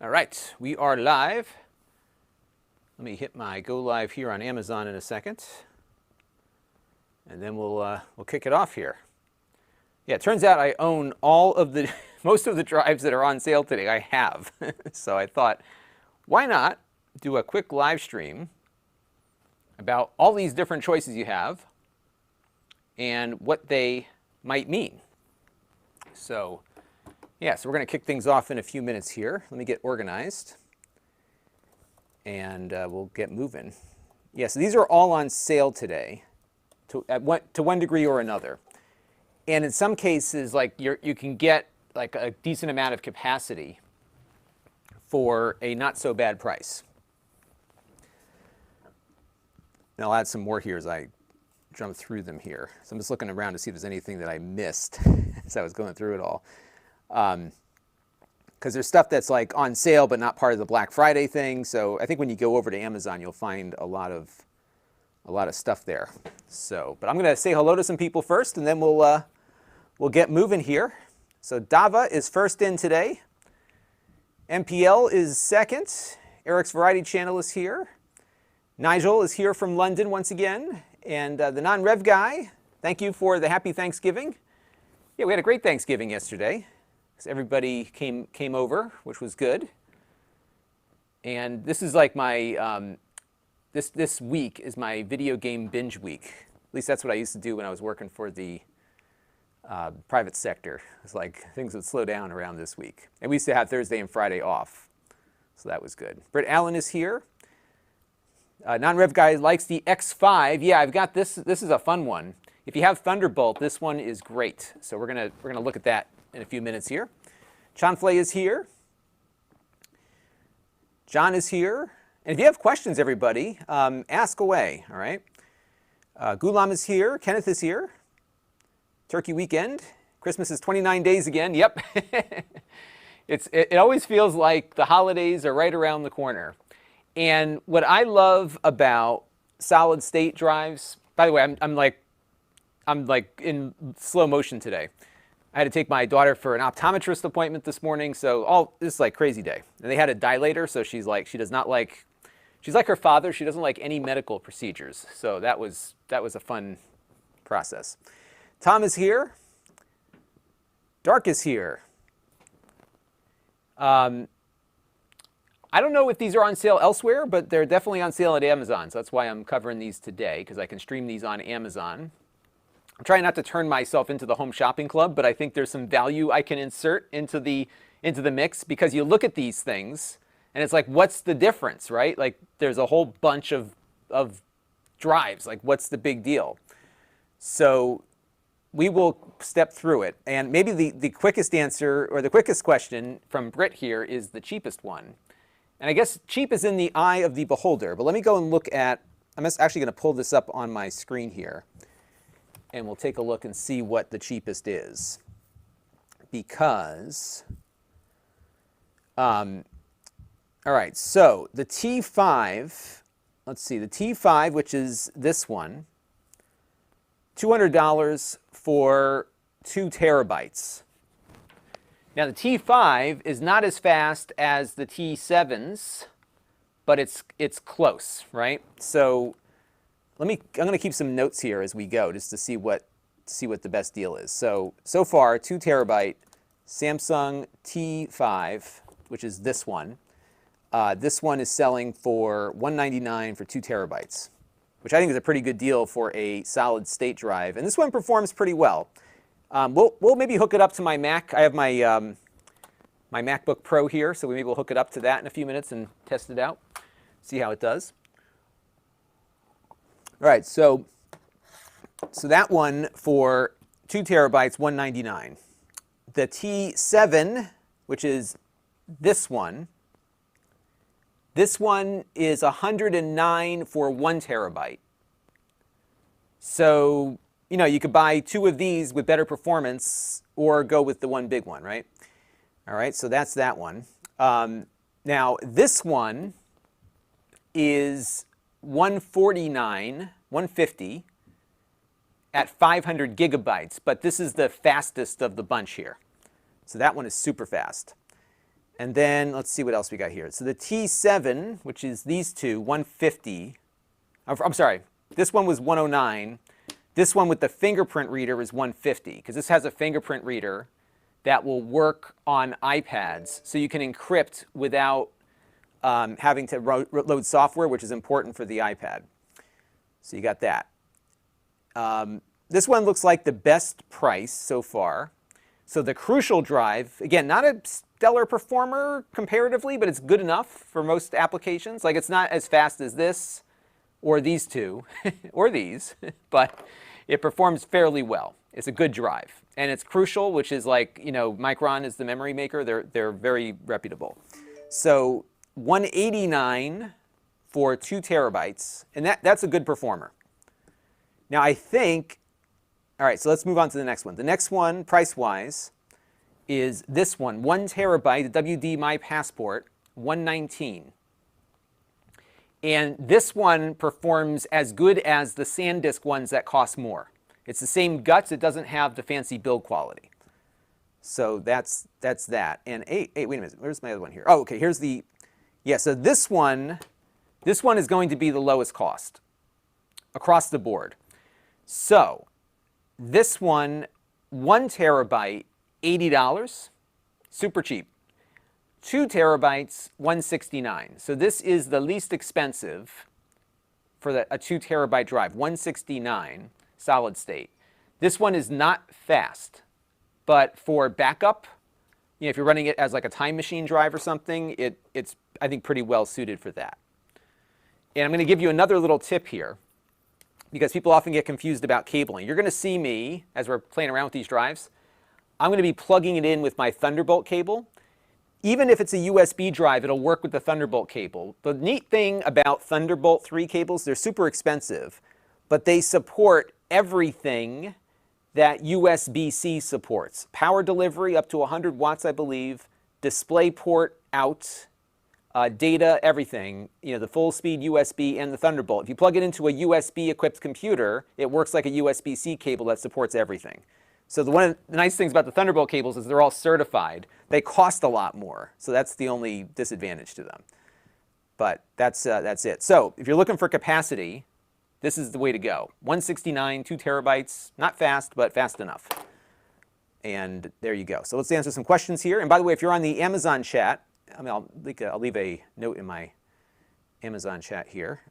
All right, we are live. Let me hit my go live here on Amazon in a second, and then we'll kick it off here. Yeah, it turns out I own all of the most of the drives that are on sale today. I have, so I thought, why not do a quick live stream about all these different choices you have and what they might mean. So. Yeah, so we're going to kick things off in a few minutes here. Let me get organized, and we'll get moving. Yeah, so these are all on sale today, to one degree or another. And in some cases, like you can get like a decent amount of capacity for a not so bad price. And I'll add some more here as I jump through them here. So I'm just looking around to see if there's anything that I missed as I was going through it all. Because there's stuff that's like on sale but not part of the Black Friday thing. So I think when you go over to Amazon, you'll find a lot of stuff there. So, but I'm going to say hello to some people first, and then we'll get moving here. So Dava is first in today. MPL is second. Eric's Variety Channel is here. Nigel is here from London once again, and the non-rev guy. Thank you for the happy Thanksgiving. Yeah, we had a great Thanksgiving yesterday. Everybody came over, which was good. And this is like my, this week is my video game binge week. At least that's what I used to do when I was working for the private sector. It's like things would slow down around this week. And we used to have Thursday and Friday off. So that was good. Britt Allen is here. Non-rev guy likes the X5. Yeah, I've got this. This is a fun one. If you have Thunderbolt, this one is great. So we're gonna look at that in a few minutes here. Chanfley is here. John is here. And if you have questions, everybody, ask away, all right? Gulam is here. Kenneth is here. Turkey weekend. Christmas is 29 days again. Yep. It always feels like the holidays are right around the corner. And what I love about solid state drives, by the way, I'm like in slow motion today. I had to take my daughter for an optometrist appointment this morning, so this is like crazy day. And they had a dilator, so she's like her father. She doesn't like any medical procedures. So that was a fun process. Tom is here. Dark is here. I don't know if these are on sale elsewhere, but they're definitely on sale at Amazon. So that's why I'm covering these today, because I can stream these on Amazon. I'm trying not to turn myself into the home shopping club, but I think there's some value I can insert into the mix, because you look at these things and it's like, what's the difference, right? Like there's a whole bunch of drives. Like what's the big deal? So we will step through it. And maybe the quickest answer, or the quickest question from Britt here, is the cheapest one. And I guess cheap is in the eye of the beholder. But let me go and look at, I'm actually going to pull this up on my screen here. And we'll take a look and see what the cheapest is. Because, all right, so the T5, let's see, the T5, which is this one, $200 for 2 terabytes. Now the T5 is not as fast as the T7s, but it's close, right? So I'm going to keep some notes here as we go, just to see what the best deal is. So far, 2 terabyte Samsung T5, which is this one. This one is selling for $199 for 2 terabytes, which I think is a pretty good deal for a solid state drive. And this one performs pretty well. We'll maybe hook it up to my Mac. I have my my MacBook Pro here, so maybe we'll hook it up to that in a few minutes and test it out, see how it does. All right, so that one for 2 terabytes, $199. The T7, which is this one is $109 for 1 terabyte. So, you know, you could buy 2 of these with better performance or go with the one big one, right? All right, so that's that one. Now, this one is $150 at 500 gigabytes, but this is the fastest of the bunch here. So that one is super fast. And then let's see what else we got here. So the T7, which is these two, 150. I'm sorry, this one was 109. This one with the fingerprint reader is 150 because this has a fingerprint reader that will work on iPads. So you can encrypt without having to load software, which is important for the iPad. So you got that. This one looks like the best price so far. So the Crucial drive, again, not a stellar performer comparatively, but it's good enough for most applications. Like it's not as fast as this or these two or these, but it performs fairly well. It's a good drive. And it's Crucial, which is like, you know, Micron is the memory maker. They're very reputable. So 189 for 2 terabytes, and that's a good performer. Now I think, all right, so let's move on to the next one. The next one, price-wise, is this one, 1 terabyte, the WD My Passport, 119. And this one performs as good as the Sandisk ones that cost more. It's the same guts, it doesn't have the fancy build quality. So that's that. And hey, wait a minute, where's my other one here? Oh, okay, here's the, yeah, so this one is going to be the lowest cost across the board. So this one, 1 terabyte, $80, super cheap. 2 terabytes, $169. So this is the least expensive for a 2 terabyte drive, $169 solid state. This one is not fast, but for backup, you know, if you're running it as like a time machine drive or something, it's I think pretty well suited for that. And I'm going to give you another little tip here, because people often get confused about cabling. You're going to see me, as we're playing around with these drives, I'm going to be plugging it in with my Thunderbolt cable. Even if it's a USB drive, it'll work with the Thunderbolt cable. The neat thing about Thunderbolt 3 cables, they're super expensive, but they support everything that USB-C supports. Power delivery up to 100 watts, I believe, DisplayPort out, data, everything, you know, the full speed USB and the Thunderbolt. If you plug it into a USB equipped computer, it works like a USB-C cable that supports everything. So one of the nice things about the Thunderbolt cables is they're all certified. They cost a lot more, so that's the only disadvantage to them. But that's it. So if you're looking for capacity, this is the way to go. 169, 2 terabytes, not fast, but fast enough. And there you go. So let's answer some questions here. And by the way, if you're on the Amazon chat, I mean, I'll leave a note in my Amazon chat here.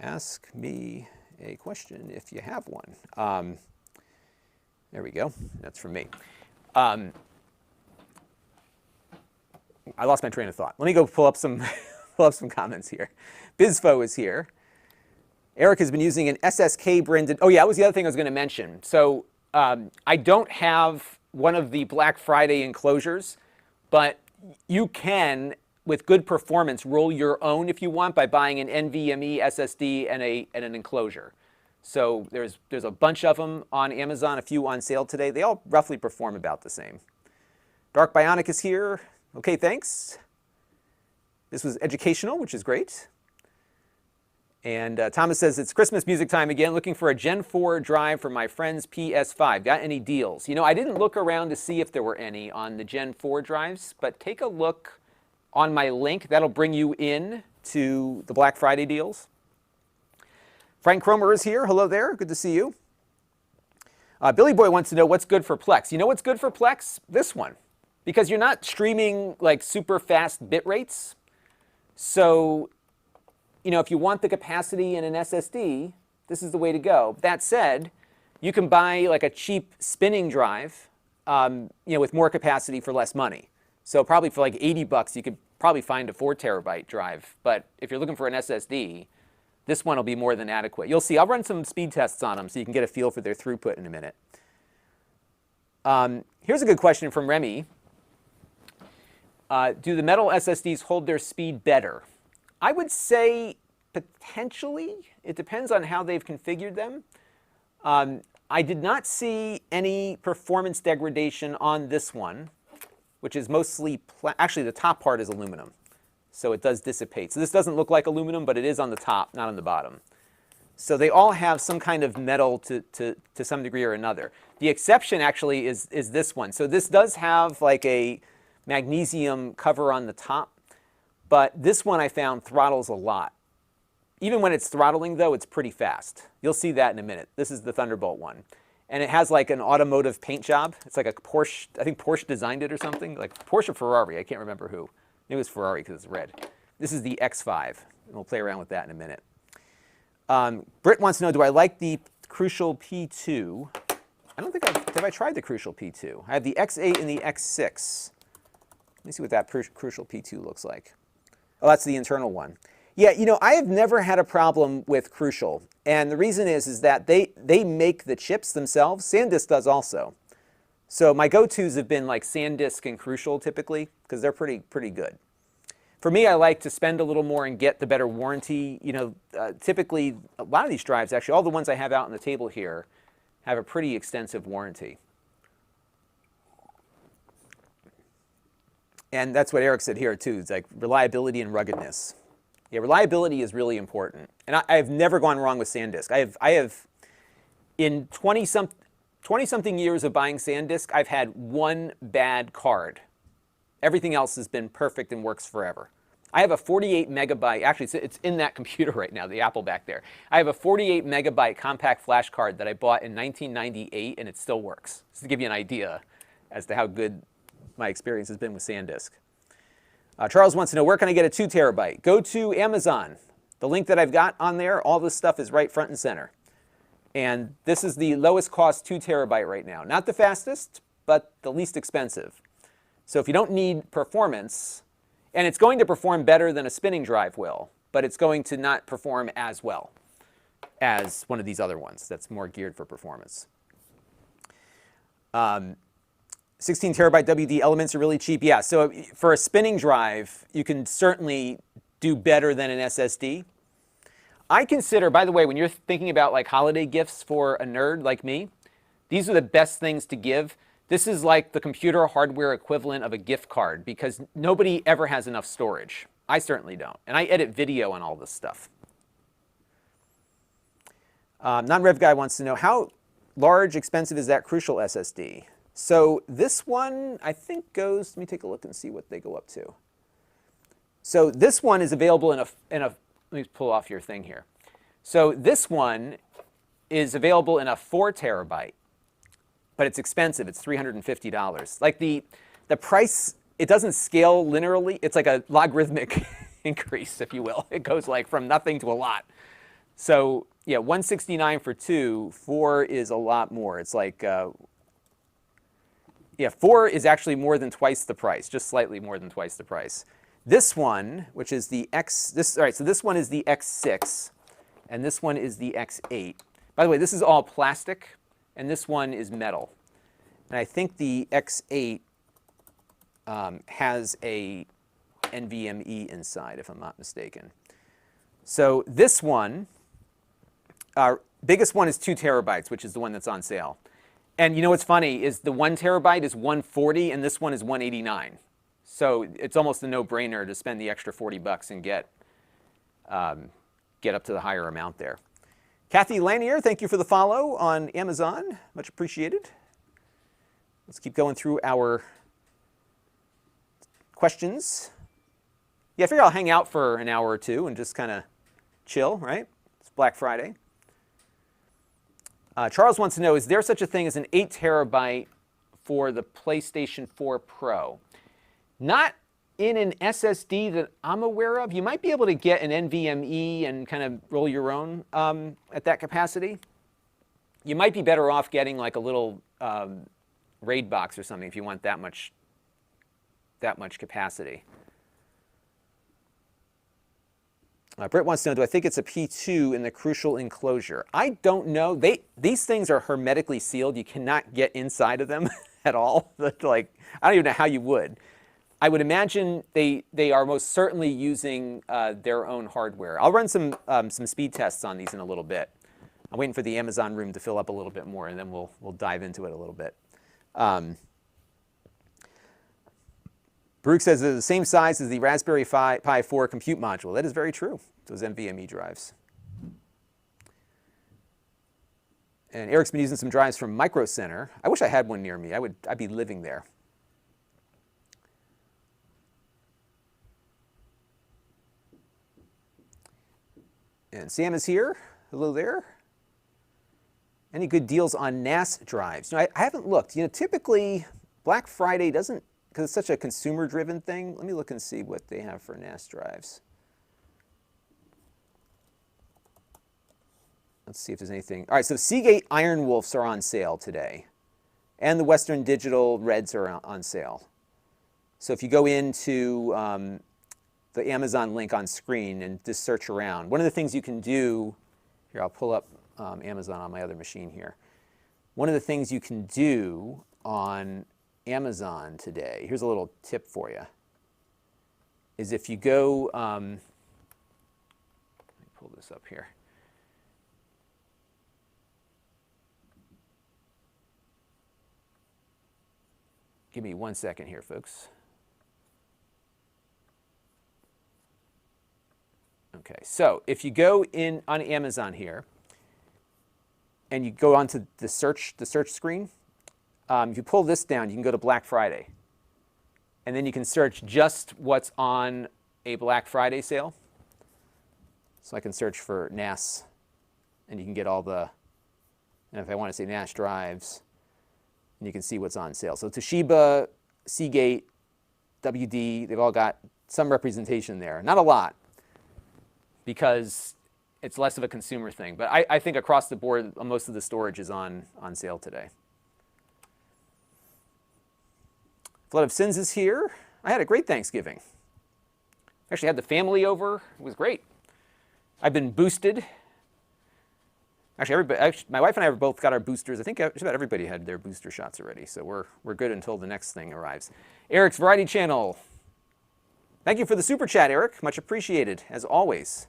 Ask me a question if you have one. There we go. That's from me. I lost my train of thought. Let me go pull up some comments here. Bizfo is here. Eric has been using an SSK branded. Oh yeah, that was the other thing I was going to mention. So I don't have one of the Black Friday enclosures, but you can, with good performance, roll your own if you want by buying an NVMe SSD and an enclosure. So there's a bunch of them on Amazon, a few on sale today. They all roughly perform about the same. Dark Bionic is here. Okay, thanks. This was educational, which is great. And Thomas says, it's Christmas music time again, looking for a Gen 4 drive for my friend's PS5. Got any deals? You know, I didn't look around to see if there were any on the Gen 4 drives, but take a look on my link. That'll bring you in to the Black Friday deals. Frank Cromer is here. Hello there. Good to see you. Billy Boy wants to know what's good for Plex. You know what's good for Plex? This one. Because you're not streaming like super fast bit rates. So, you know, if you want the capacity in an SSD, this is the way to go. That said, you can buy like a cheap spinning drive, you know, with more capacity for less money. So probably for like 80 bucks, you could probably find a 4 terabyte drive. But if you're looking for an SSD, this one will be more than adequate. You'll see, I'll run some speed tests on them so you can get a feel for their throughput in a minute. Here's a good question from Remy. Do the metal SSDs hold their speed better? I would say potentially. It depends on how they've configured them. I did not see any performance degradation on this one, which is mostly, actually the top part is aluminum. So it does dissipate. So this doesn't look like aluminum, but it is on the top, not on the bottom. So they all have some kind of metal to some degree or another. The exception actually is this one. So this does have like a magnesium cover on the top. But this one I found throttles a lot. Even when it's throttling, though, it's pretty fast. You'll see that in a minute. This is the Thunderbolt one. And it has like an automotive paint job. It's like a Porsche. I think Porsche designed it or something. Like Porsche or Ferrari. I can't remember who. Maybe it was Ferrari because it's red. This is the X5. And we'll play around with that in a minute. Britt wants to know, do I like the Crucial P2? I don't think have I tried the Crucial P2. I have the X8 and the X6. Let me see what that Crucial P2 looks like. Oh, that's the internal one. Yeah, you know, I have never had a problem with Crucial. And the reason is that they make the chips themselves. Sandisk does also. So my go-tos have been like Sandisk and Crucial typically, because they're pretty good. For me, I like to spend a little more and get the better warranty. You know, typically, a lot of these drives, actually, all the ones I have out on the table here, have a pretty extensive warranty. And that's what Eric said here, too. It's like reliability and ruggedness. Yeah, reliability is really important. And I've never gone wrong with Sandisk. I have in 20-something years of buying Sandisk, I've had one bad card. Everything else has been perfect and works forever. I have a 48 megabyte, actually it's in that computer right now, the Apple back there. I have a 48 megabyte compact flash card that I bought in 1998 and it still works. Just to give you an idea as to how good my experience has been with Sandisk. Charles wants to know, where can I get a 2 terabyte? Go to Amazon. The link that I've got on there, all this stuff is right front and center. And this is the lowest cost 2 terabyte right now. Not the fastest, but the least expensive. So if you don't need performance, and it's going to perform better than a spinning drive will, but it's going to not perform as well as one of these other ones that's more geared for performance. 16 terabyte WD elements are really cheap. Yeah, so for a spinning drive, you can certainly do better than an SSD. I consider, by the way, when you're thinking about like holiday gifts for a nerd like me, these are the best things to give. This is like the computer hardware equivalent of a gift card because nobody ever has enough storage. I certainly don't. And I edit video on all this stuff. Non-Rev Guy wants to know, how large, expensive is that Crucial SSD? So this one, I think goes, let me take a look and see what they go up to. So this one is available in a let me pull off your thing here. So this one is available in a 4 terabyte, but it's expensive. It's $350. Like the price, it doesn't scale linearly. It's like a logarithmic increase, if you will. It goes like from nothing to a lot. So yeah, $169 for 2, 4 is a lot more. It's like, yeah, 4 is actually more than twice the price, just slightly more than twice the price. This one, which is the all right, so this one is the X6, and this one is the X8. By the way, this is all plastic, and this one is metal. And I think the X8 has a NVMe inside, if I'm not mistaken. So this one, our biggest one is 2 terabytes, which is the one that's on sale. And you know what's funny is the 1 terabyte is $140 and this one is $189. So it's almost a no-brainer to spend the extra $40 and get up to the higher amount there. Kathy Lanier, thank you for the follow on Amazon. Much appreciated. Let's keep going through our questions. Yeah, I figure I'll hang out for an hour or two and just kind of chill, right? It's Black Friday. Charles wants to know, is there such a thing as an 8 terabyte for the PlayStation 4 Pro? Not in an SSD that I'm aware of. You might be able to get an NVMe and kind of roll your own at that capacity. You might be better off getting like a little RAID box or something if you want that much capacity. Britt wants to know, do I think it's a P2 in the Crucial enclosure? I don't know. These things are hermetically sealed. You cannot get inside of them at all. Like, I don't even know how you would. I would imagine they are most certainly using their own hardware. I'll run some speed tests on these in a little bit. I'm waiting for the Amazon room to fill up a little bit more, and then we'll dive into it a little bit. Baruch says they're the same size as the Raspberry Pi 4 compute module. That is very true, those NVMe drives. And Eric's been using some drives from Micro Center. I wish I had one near me. I'd be living there. And Sam is here. Hello there. Any good deals on NAS drives? I haven't looked. Typically Black Friday doesn't, because it's such a consumer-driven thing. Let me look and see what they have for NAS drives. Let's see if there's anything. All right, so Seagate Iron Wolves are on sale today. And the Western Digital Reds are on sale. So if you go into the Amazon link on screen and just search around, one of the things you can do, here I'll pull up Amazon on my other machine here. One of the things you can do on Amazon today, here's a little tip for you, is if you go, let me pull this up here. Give me 1 second here, folks. Okay, so if you go in on Amazon here, and you go onto the search screen, if you pull this down, you can go to Black Friday. And then you can search just what's on a Black Friday sale. So I can search for NAS, and you can get all the, and if I want to say NAS drives, and you can see what's on sale. So Toshiba, Seagate, WD, they've all got some representation there. Not a lot, because it's less of a consumer thing. But I think across the board, most of the storage is on sale today. Flood of Sins is here. I had a great Thanksgiving. Actually had the family over. It was great. I've been boosted. Actually, my wife and I both got our boosters. I think just about everybody had their booster shots already. So we're good until the next thing arrives. Eric's Variety Channel. Thank you for the super chat, Eric. Much appreciated, as always.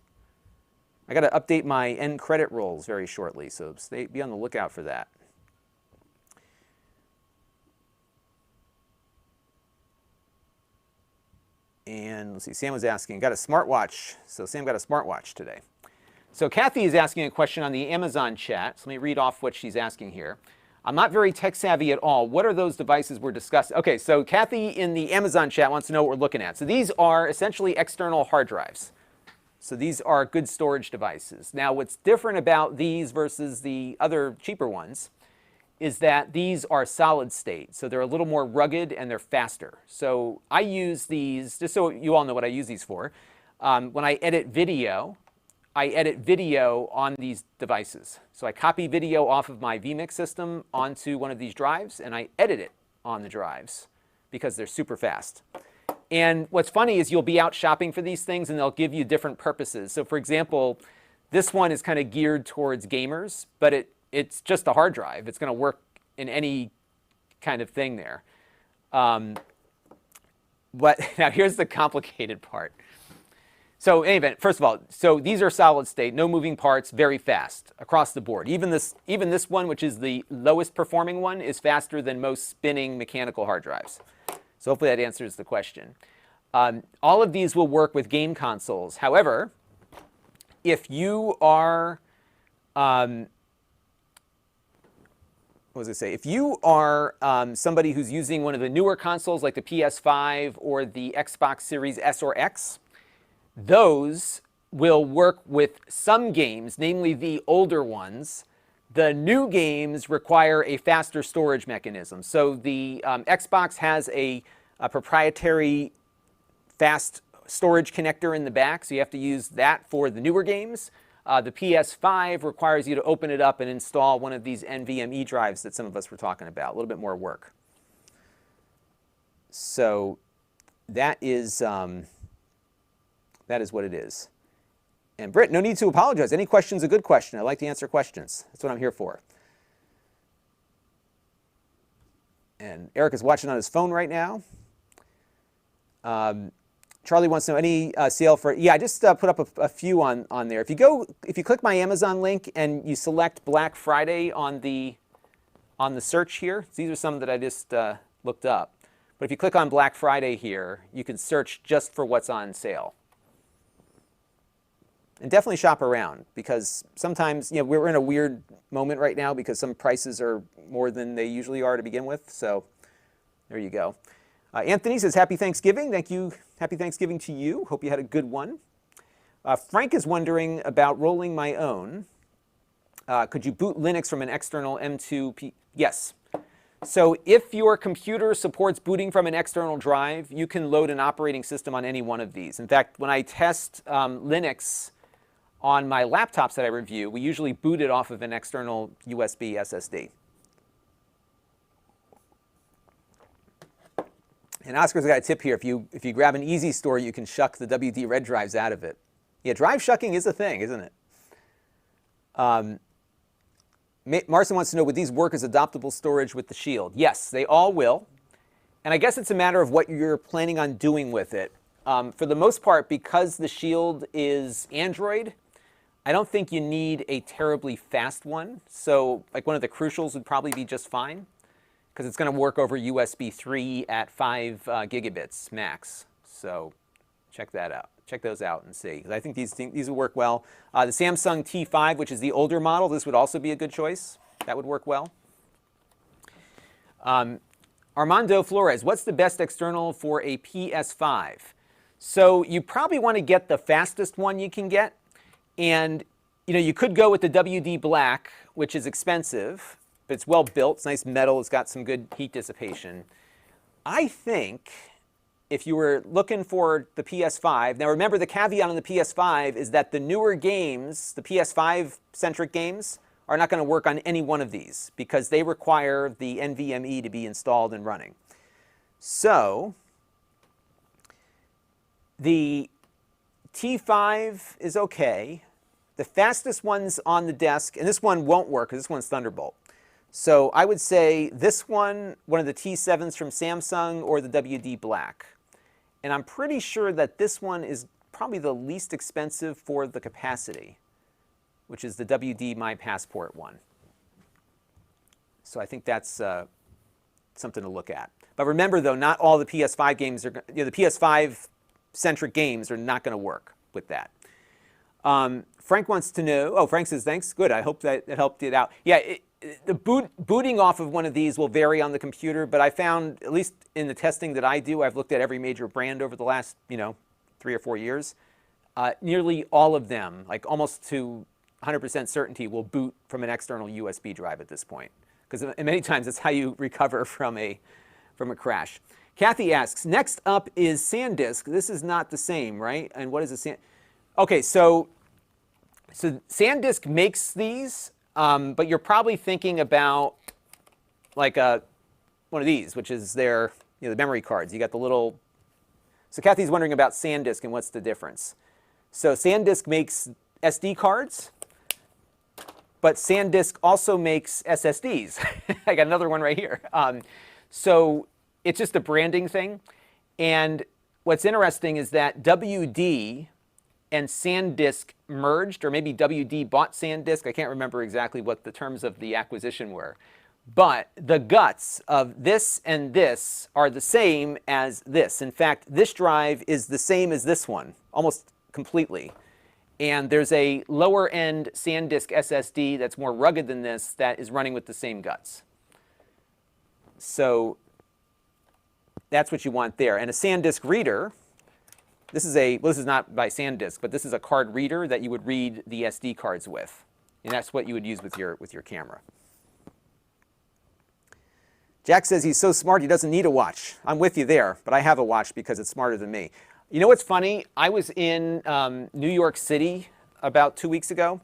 I got to update my end credit rolls very shortly, so be on the lookout for that. And let's see, Sam was asking, got a smartwatch. So Sam got a smartwatch today. So Kathy is asking a question on the Amazon chat. So let me read off what she's asking here. I'm not very tech savvy at all. What are those devices we're discussing? Okay, so Kathy in the Amazon chat wants to know what we're looking at. So these are essentially external hard drives. So these are good storage devices. Now what's different about these versus the other cheaper ones is that these are solid state. So they're a little more rugged and they're faster. So I use these, just so you all know what I use these for. When I edit video on these devices. So I copy video off of my vMix system onto one of these drives, and I edit it on the drives because they're super fast. And what's funny is you'll be out shopping for these things, and they'll give you different purposes. So for example, this one is kind of geared towards gamers, but it's just a hard drive. It's going to work in any kind of thing there. But now here's the complicated part. So in any event, first of all, so these are solid state, no moving parts, very fast across the board. Even this one, which is the lowest performing one, is faster than most spinning mechanical hard drives. So hopefully that answers the question. All of these will work with game consoles. However, if you are, what was I say? If you are somebody who's using one of the newer consoles like the PS5 or the Xbox Series S or X, those will work with some games, namely the older ones. The new games require a faster storage mechanism. So the Xbox has a proprietary fast storage connector in the back, so you have to use that for the newer games. The PS5 requires you to open it up and install one of these NVMe drives that some of us were talking about, a little bit more work. So that is what it is. And Britt, no need to apologize. Any question's a good question. I like to answer questions. That's what I'm here for. And Eric is watching on his phone right now. Charlie wants to know any sale for, yeah, I just put up a few on there. If you click my Amazon link and you select Black Friday on the search here, these are some that I just looked up. But if you click on Black Friday here, you can search just for what's on sale. And definitely shop around, because sometimes, we're in a weird moment right now because some prices are more than they usually are to begin with. So there you go. Anthony says, Happy Thanksgiving. Thank you. Happy Thanksgiving to you. Hope you had a good one. Frank is wondering about rolling my own. Could you boot Linux from an external M2? Yes. So if your computer supports booting from an external drive, you can load an operating system on any one of these. In fact, when I test Linux on my laptops that I review, we usually boot it off of an external USB SSD. And Oscar's got a tip here. If you grab an easy store, you can shuck the WD red drives out of it. Yeah, drive shucking is a thing, isn't it? Marson wants to know, would these work as adoptable storage with the Shield? Yes, they all will. And I guess it's a matter of what you're planning on doing with it. For the most part, because the Shield is Android, I don't think you need a terribly fast one. So like one of the Crucials would probably be just fine, because it's going to work over USB 3 at 5 gigabits max. So check that out. Check those out and see. I think these will work well. The Samsung T5, which is the older model, this would also be a good choice. That would work well. Armando Flores, what's the best external for a PS5? So you probably want to get the fastest one you can get. And you could go with the WD Black, which is expensive, but it's well built. It's nice metal. It's got some good heat dissipation. I think if you were looking for the PS5, now remember the caveat on the PS5 is that the newer games, the PS5-centric games, are not going to work on any one of these because they require the NVMe to be installed and running. So the T5 is okay. The fastest one's on the desk, and this one won't work because this one's Thunderbolt. So I would say this one of the T7s from Samsung, or the WD Black. And I'm pretty sure that this one is probably the least expensive for the capacity, which is the WD My Passport one. So I think that's something to look at. But remember, though, not all the PS5 games are, the PS5-centric games are not going to work with that. Frank wants to know, Frank says, thanks, good, I hope that it helped it out. Yeah, the booting off of one of these will vary on the computer, but I found, at least in the testing that I do, I've looked at every major brand over the last, 3 or 4 years. Nearly all of them, like almost to 100% certainty, will boot from an external USB drive at this point. Because many times it's how you recover from a crash. Kathy asks, next up is Sandisk. This is not the same, right? And what is a Sandisk? Okay, so Sandisk makes these, but you're probably thinking about like one of these, which is their, the memory cards. You got the little. So Kathy's wondering about Sandisk and what's the difference. So Sandisk makes SD cards, but Sandisk also makes SSDs. I got another one right here. So it's just a branding thing. And what's interesting is that WD and Sandisk merged, or maybe WD bought Sandisk. I can't remember exactly what the terms of the acquisition were. But the guts of this and this are the same as this. In fact, this drive is the same as this one, almost completely. And there's a lower-end Sandisk SSD that's more rugged than this that is running with the same guts. So that's what you want there. And a Sandisk reader, this is not by Sandisk, but this is a card reader that you would read the SD cards with. And that's what you would use with your camera. Jack says he's so smart he doesn't need a watch. I'm with you there, but I have a watch because it's smarter than me. You know what's funny? I was in New York City about 2 weeks ago,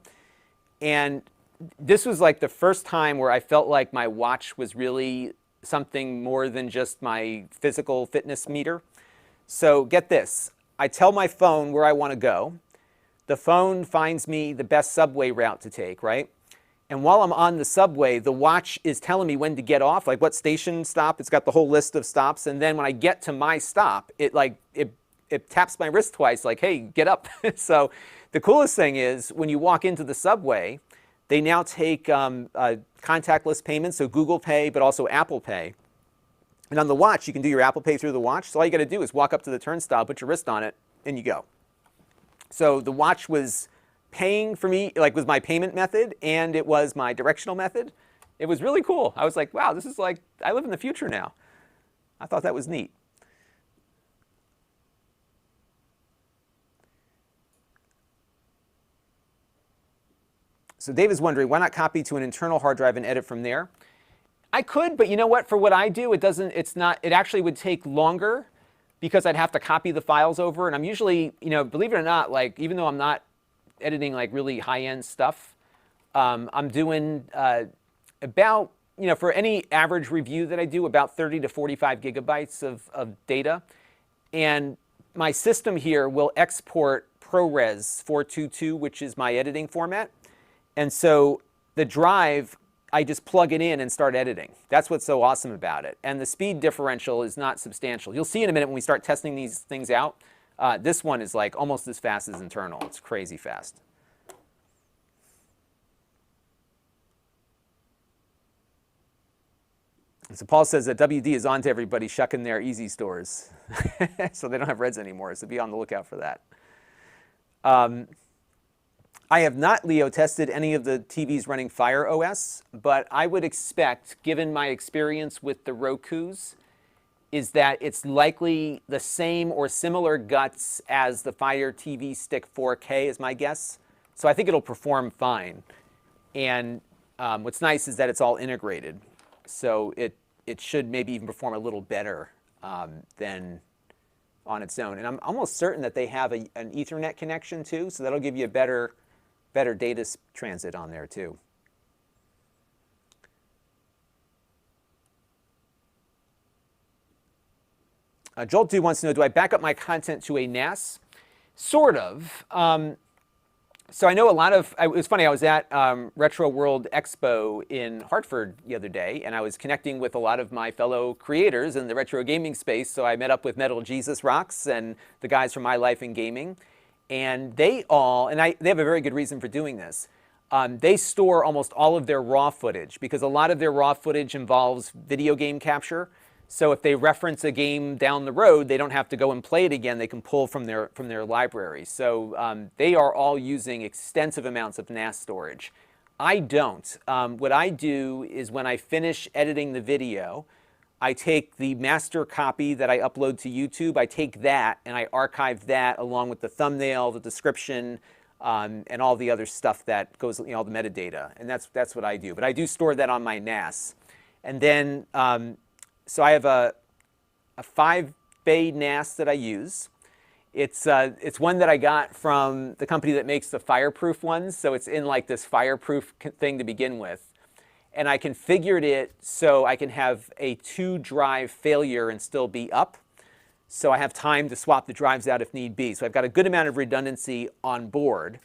and this was like the first time where I felt like my watch was really something more than just my physical fitness meter. So get this. I tell my phone where I want to go. The phone finds me the best subway route to take, right? And while I'm on the subway, the watch is telling me when to get off, like what station stop. It's got the whole list of stops. And then when I get to my stop, it taps my wrist twice, like, hey, get up. So the coolest thing is when you walk into the subway, they now take contactless payments, so Google Pay, but also Apple Pay. And on the watch, you can do your Apple Pay through the watch. So all you got to do is walk up to the turnstile, put your wrist on it, and you go. So the watch was paying for me, like was my payment method, and it was my directional method. It was really cool. I was like, wow, this is like, I live in the future now. I thought that was neat. So Dave is wondering, why not copy to an internal hard drive and edit from there? I could, but you know what? For what I do, it actually would take longer because I'd have to copy the files over. And I'm usually, believe it or not, like, even though I'm not editing like really high-end stuff, I'm doing about, for any average review that I do, about 30 to 45 gigabytes of data. And my system here will export ProRes 422, which is my editing format. And so the drive, I just plug it in and start editing. That's what's so awesome about it. And the speed differential is not substantial. You'll see in a minute when we start testing these things out. This one is like almost as fast as internal. It's crazy fast. And so Paul says that WD is on to everybody shucking their easy stores. So they don't have Reds anymore, so be on the lookout for that. I have not, Leo, tested any of the TVs running Fire OS, but I would expect, given my experience with the Rokus, is that it's likely the same or similar guts as the Fire TV Stick 4K is my guess. So I think it'll perform fine. And what's nice is that it's all integrated. So it should maybe even perform a little better than on its own. And I'm almost certain that they have an Ethernet connection too, so that'll give you a better data transit on there too. Jolt Dude wants to know, do I back up my content to a NAS? Sort of. So I know a lot of, it was funny, I was at Retro World Expo in Hartford the other day, and I was connecting with a lot of my fellow creators in the retro gaming space. So I met up with Metal Jesus Rocks and the guys from My Life in Gaming. And they all, they have a very good reason for doing this. They store almost all of their raw footage because a lot of their raw footage involves video game capture. So if they reference a game down the road, they don't have to go and play it again. They can pull from their library. So they are all using extensive amounts of NAS storage. I don't. What I do is when I finish editing the video, I take the master copy that I upload to YouTube, I take that and I archive that along with the thumbnail, the description, and all the other stuff that goes, all the metadata. And that's what I do. But I do store that on my NAS. And then, so I have a 5-bay NAS that I use. It's one that I got from the company that makes the fireproof ones. So it's in like this fireproof thing to begin with. And I configured it so I can have a 2-drive failure and still be up. So I have time to swap the drives out if need be. So I've got a good amount of redundancy on board.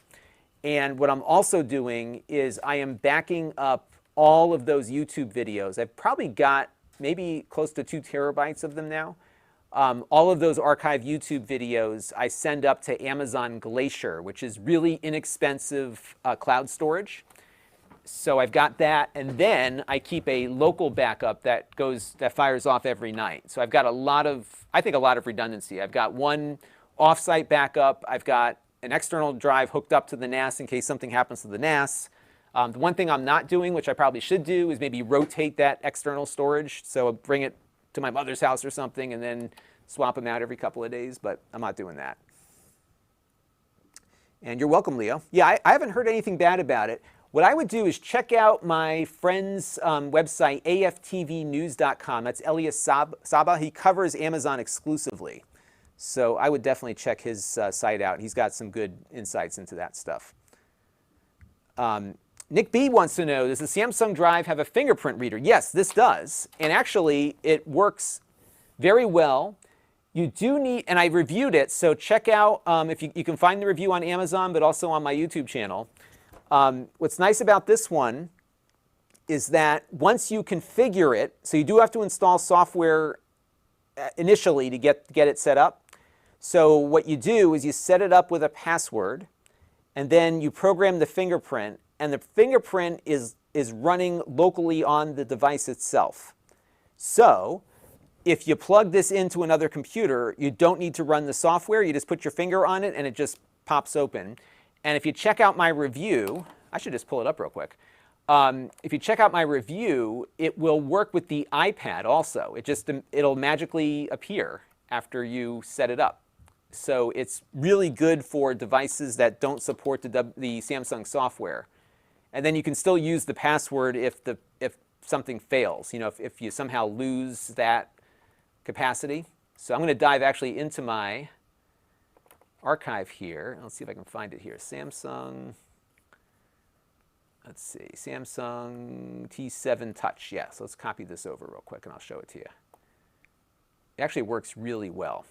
And what I'm also doing is I am backing up all of those YouTube videos. I've probably got maybe close to 2 terabytes of them now. All of those archived YouTube videos I send up to Amazon Glacier, which is really inexpensive cloud storage. So I've got that, and then I keep a local backup that fires off every night. So I've got I think a lot of redundancy. I've got one offsite backup. I've got an external drive hooked up to the NAS in case something happens to the NAS. The one thing I'm not doing, which I probably should do, is maybe rotate that external storage. So bring it to my mother's house or something and then swap them out every couple of days, but I'm not doing that. And you're welcome, Leo. Yeah, I haven't heard anything bad about it. What I would do is check out my friend's website, aftvnews.com. That's Elias Saba. He covers Amazon exclusively. So I would definitely check his site out. He's got some good insights into that stuff. Nick B wants to know, does the Samsung Drive have a fingerprint reader? Yes, this does. And actually, it works very well. You do need, and I reviewed it, so check out, if you can find the review on Amazon, but also on my YouTube channel. What's nice about this one is that once you configure it, so you do have to install software initially to get it set up. So what you do is you set it up with a password, and then you program the fingerprint, and the fingerprint is running locally on the device itself. So if you plug this into another computer, you don't need to run the software. You just put your finger on it, and it just pops open. And if you check out my review, I should just pull it up real quick. If you check out my review, it will work with the iPad also. It'll magically appear after you set it up. So it's really good for devices that don't support the Samsung software. And then you can still use the password if something fails, you know, if you somehow lose that capacity. So I'm going to dive actually into my archive here. Let's see if I can find it here. Samsung, let's see, Samsung T7 Touch. Yeah, so let's copy this over real quick and I'll show it to you. It actually works really well.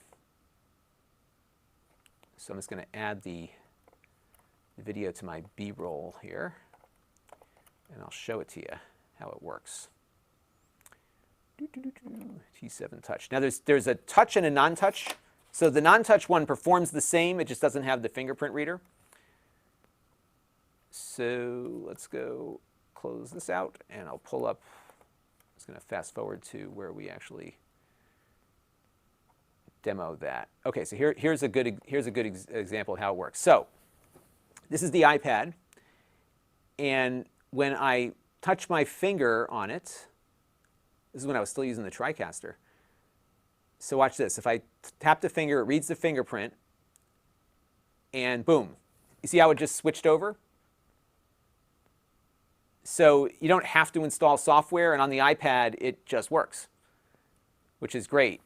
So I'm just going to add the video to my B-roll here, and I'll show it to you how it works. T7 Touch. Now there's a touch and a non-touch. So the non-touch one performs the same, it just doesn't have the fingerprint reader. So let's go close this out, and I'll pull up. I'm just going to fast forward to where we actually demo that. Okay, so here's a good example of how it works. So this is the iPad, and when I touch my finger on it, this is when I was still using the TriCaster. So watch this. If I tap the finger, it reads the fingerprint, and boom. You see how it just switched over? So you don't have to install software, and on the iPad, it just works, which is great.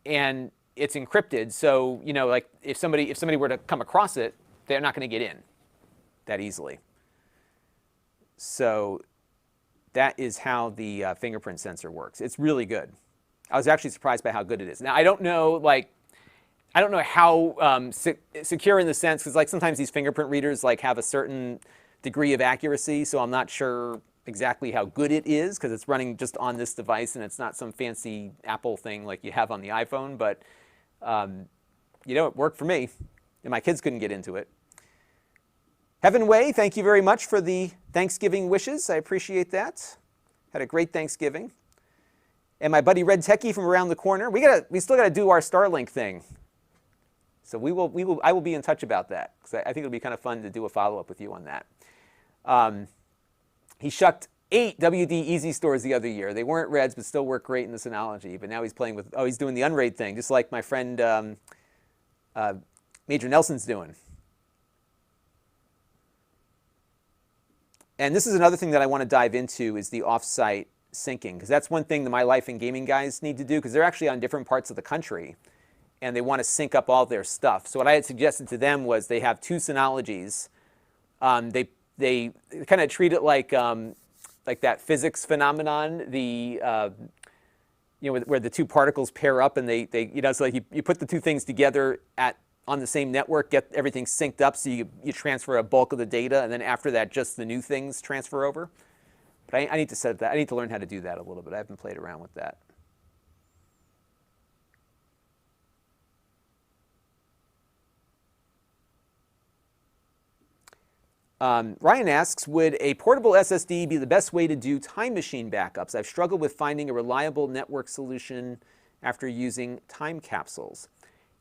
And it's encrypted, so you know, like if somebody were to come across it, they're not going to get in that easily. So that is how the fingerprint sensor works. It's really good. I was actually surprised by how good it is. Now I don't know how secure in the sense, because like sometimes these fingerprint readers like have a certain degree of accuracy, so I'm not sure exactly how good it is because it's running just on this device and it's not some fancy Apple thing like you have on the iPhone. But you know, it worked for me, and my kids couldn't get into it. Heaven Way, thank you very much for the Thanksgiving wishes. I appreciate that. Had a great Thanksgiving. And my buddy Red Techie from around the corner. We still gotta do our Starlink thing. So I will be in touch about that because I think it'll be kind of fun to do a follow-up with you on that. He shucked 8 WD Easy stores the other year. They weren't Reds, but still work great in the Synology. But now he's playing with, he's doing the Unraid thing, just like my friend Major Nelson's doing. And this is another thing that I want to dive into is the off-site syncing, because that's one thing that my Life and Gaming guys need to do, because they're actually on different parts of the country, and they want to sync up all their stuff. So what I had suggested to them was they have 2 Synologies. They kind of treat it like that physics phenomenon, you know, where the 2 particles pair up, and they you know, so like you put the 2 things together on the same network, get everything synced up, so you transfer a bulk of the data, and then after that, just the new things transfer over. But I need to set that. I need to learn how to do that a little bit. I haven't played around with that. Ryan asks, would a portable SSD be the best way to do time machine backups? I've struggled with finding a reliable network solution after using time capsules.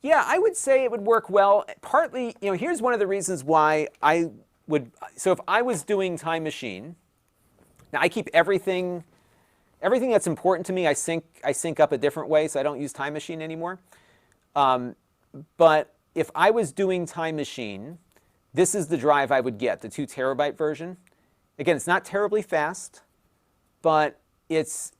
Yeah, I would say it would work well. Partly, you know, here's one of the reasons why I would. So if I was doing time machine, now I keep everything that's important to me. I sync up a different way, so I don't use time machine anymore. But if I was doing time machine, this is the drive I would get, the 2 terabyte version. Again, it's not terribly fast, but it's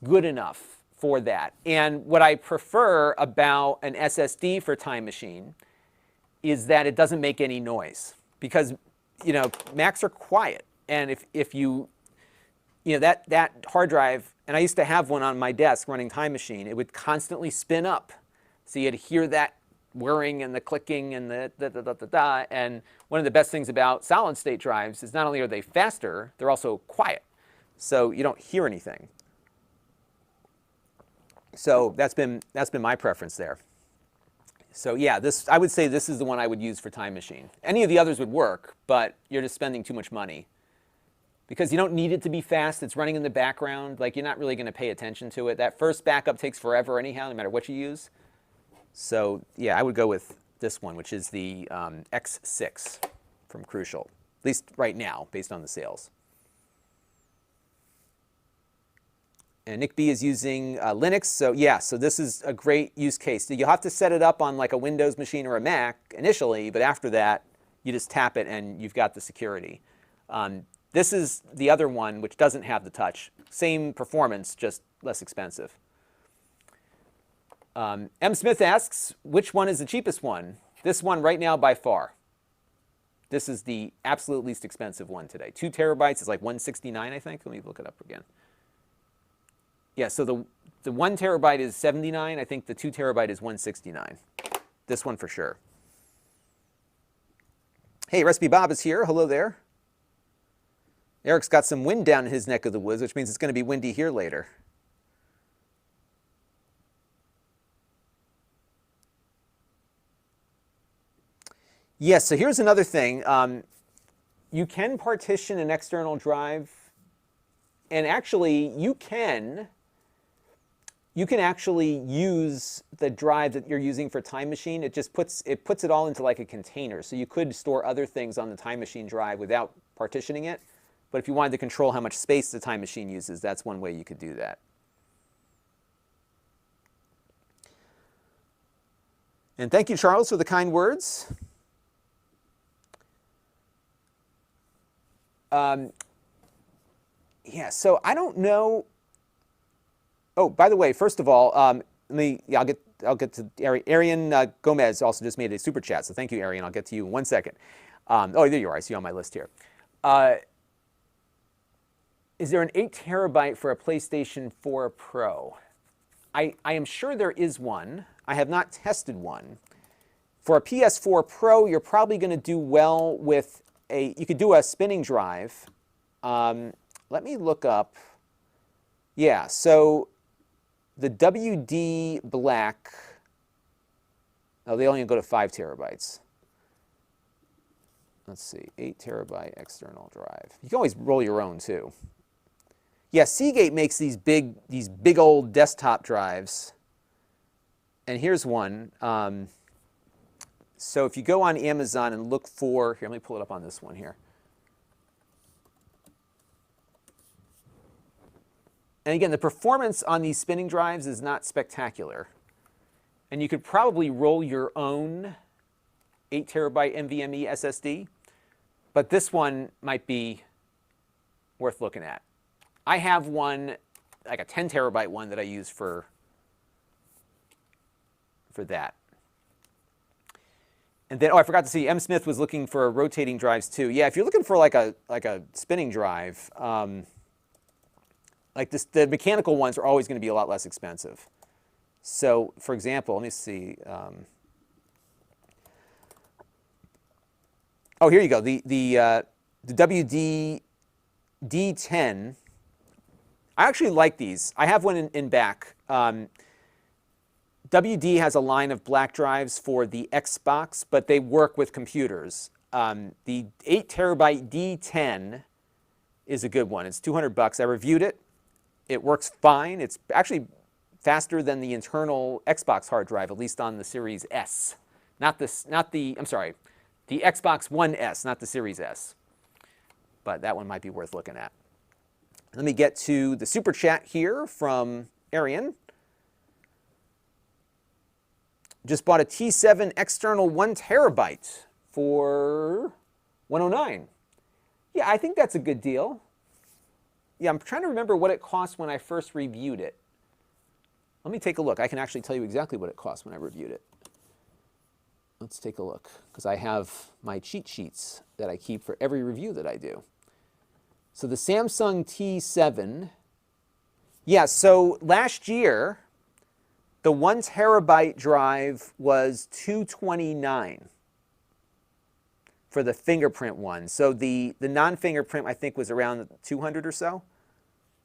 good enough for that. And what I prefer about an SSD for time machine is that it doesn't make any noise, because you know, Macs are quiet, and if you know, that hard drive, and I used to have one on my desk running time machine, it would constantly spin up, so you had to hear that whirring and the clicking and the da-da-da-da-da. And one of the best things about solid state drives is not only are they faster, they're also quiet, so you don't hear anything. So that's been my preference there. So yeah, I would say this is the one I would use for time machine. Any of the others would work, but you're just spending too much money, because you don't need it to be fast. It's running in the background. Like, you're not really going to pay attention to it. That first backup takes forever anyhow, no matter what you use. So yeah, I would go with this one, which is the X6 from Crucial, at least right now, based on the sales. And Nick B is using Linux, so yeah, so this is a great use case. You'll have to set it up on like a Windows machine or a Mac initially, but after that, you just tap it and you've got the security. This is the other one, which doesn't have the touch. Same performance, just less expensive. M. Smith asks, which one is the cheapest one? This one right now by far. This is the absolute least expensive one today. 2 terabytes is like $169, I think. Let me look it up again. Yeah, so the 1 terabyte is $79. I think the 2 terabyte is $169. This one for sure. Hey, Recipe Bob is here. Hello there. Eric's got some wind down in his neck of the woods, which means it's going to be windy here later. Yes, so here's another thing. You can partition an external drive, and actually you can actually use the drive that you're using for Time Machine. It just puts it all into like a container. So you could store other things on the Time Machine drive without partitioning it. But if you wanted to control how much space the Time Machine uses, that's one way you could do that. And thank you, Charles, for the kind words. Yeah, so I don't know. Oh, by the way, first of all, I'll get to Arian Gomez also just made a super chat, so thank you, Arian. I'll get to you in 1 second. Oh, there you are. I see you on my list here. Is there an 8 terabyte for a PlayStation 4 Pro? I am sure there is one. I have not tested one. For a PS4 Pro, you're probably going to do well with you could do a spinning drive. Let me look up. Yeah, so the WD Black, oh, they only go to 5 terabytes. Let's see, 8 terabyte external drive. You can always roll your own too. Yeah, Seagate makes these big old desktop drives. And here's one. So if you go on Amazon and look for, here, let me pull it up on this one here. And again, the performance on these spinning drives is not spectacular. And you could probably roll your own 8 terabyte NVMe SSD. But this one might be worth looking at. I have one, like a 10 terabyte one that I use for that. And then, oh, I forgot to see, M. Smith was looking for rotating drives too. Yeah, if you're looking for like a spinning drive, like this, the mechanical ones are always going to be a lot less expensive. So, for example, let me see. Oh, here you go. The WD D10. I actually like these. I have one in back. WD has a line of black drives for the Xbox, but they work with computers. The 8 terabyte D10 is a good one. It's $200. I reviewed it. It works fine. It's actually faster than the internal Xbox hard drive, at least on the Series S. I'm sorry, the Xbox One S, not the Series S. But that one might be worth looking at. Let me get to the super chat here from Arian. Just bought a T7 external 1 terabyte for $109. Yeah, I think that's a good deal. Yeah, I'm trying to remember what it cost when I first reviewed it. Let me take a look. I can actually tell you exactly what it cost when I reviewed it. Let's take a look, because I have my cheat sheets that I keep for every review that I do. So the Samsung T7, yeah, so last year, the 1 terabyte drive was $229 for the fingerprint one. So the non-fingerprint, I think, was around $200 or so.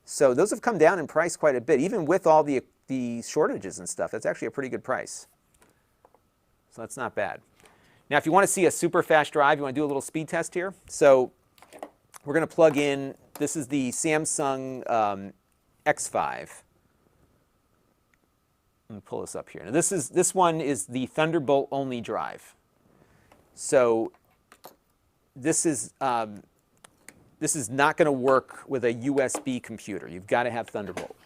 So those have come down in price quite a bit, even with all the shortages and stuff. That's actually a pretty good price. So that's not bad. Now, if you want to see a super fast drive, you want to do a little speed test here. So we're going to plug in, this is the Samsung X5. Let me pull this up here. Now this one is the Thunderbolt only drive. So this is not going to work with a USB computer. You've got to have Thunderbolt.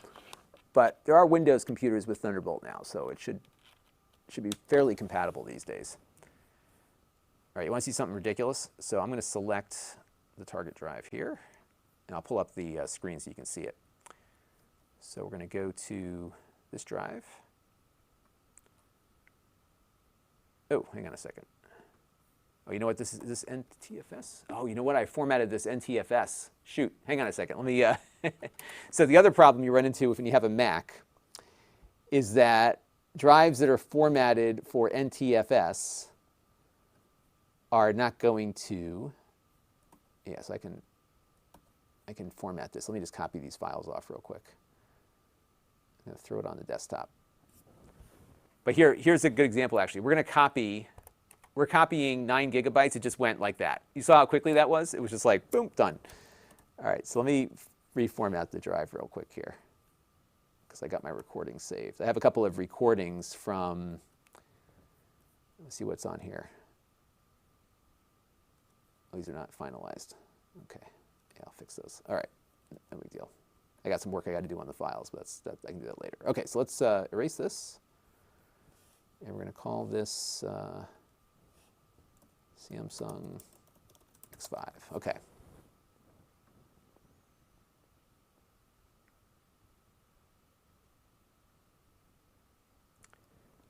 But there are Windows computers with Thunderbolt now, so it should be fairly compatible these days. All right, you want to see something ridiculous? So I'm going to select the target drive here, and I'll pull up the screen so you can see it. So we're going to go to this drive. Oh, hang on a second. Oh, you know what? This is this NTFS? Oh, you know what? I formatted this NTFS. Shoot, hang on a second. Let me. So the other problem you run into when you have a Mac is that drives that are formatted for NTFS are not going to. Yes, I can format this. Let me just copy these files off real quick. I'm going to throw it on the desktop. But here's a good example, actually. We're copying 9 gigabytes. It just went like that. You saw how quickly that was? It was just like, boom, done. All right, so let me reformat the drive real quick here because I got my recordings saved. I have a couple of recordings from, let's see what's on here. Oh, these are not finalized. Okay, yeah, I'll fix those. All right, no big deal. I got some work I got to do on the files, but I can do that later. Okay, so let's erase this. And we're going to call this Samsung X5. Okay.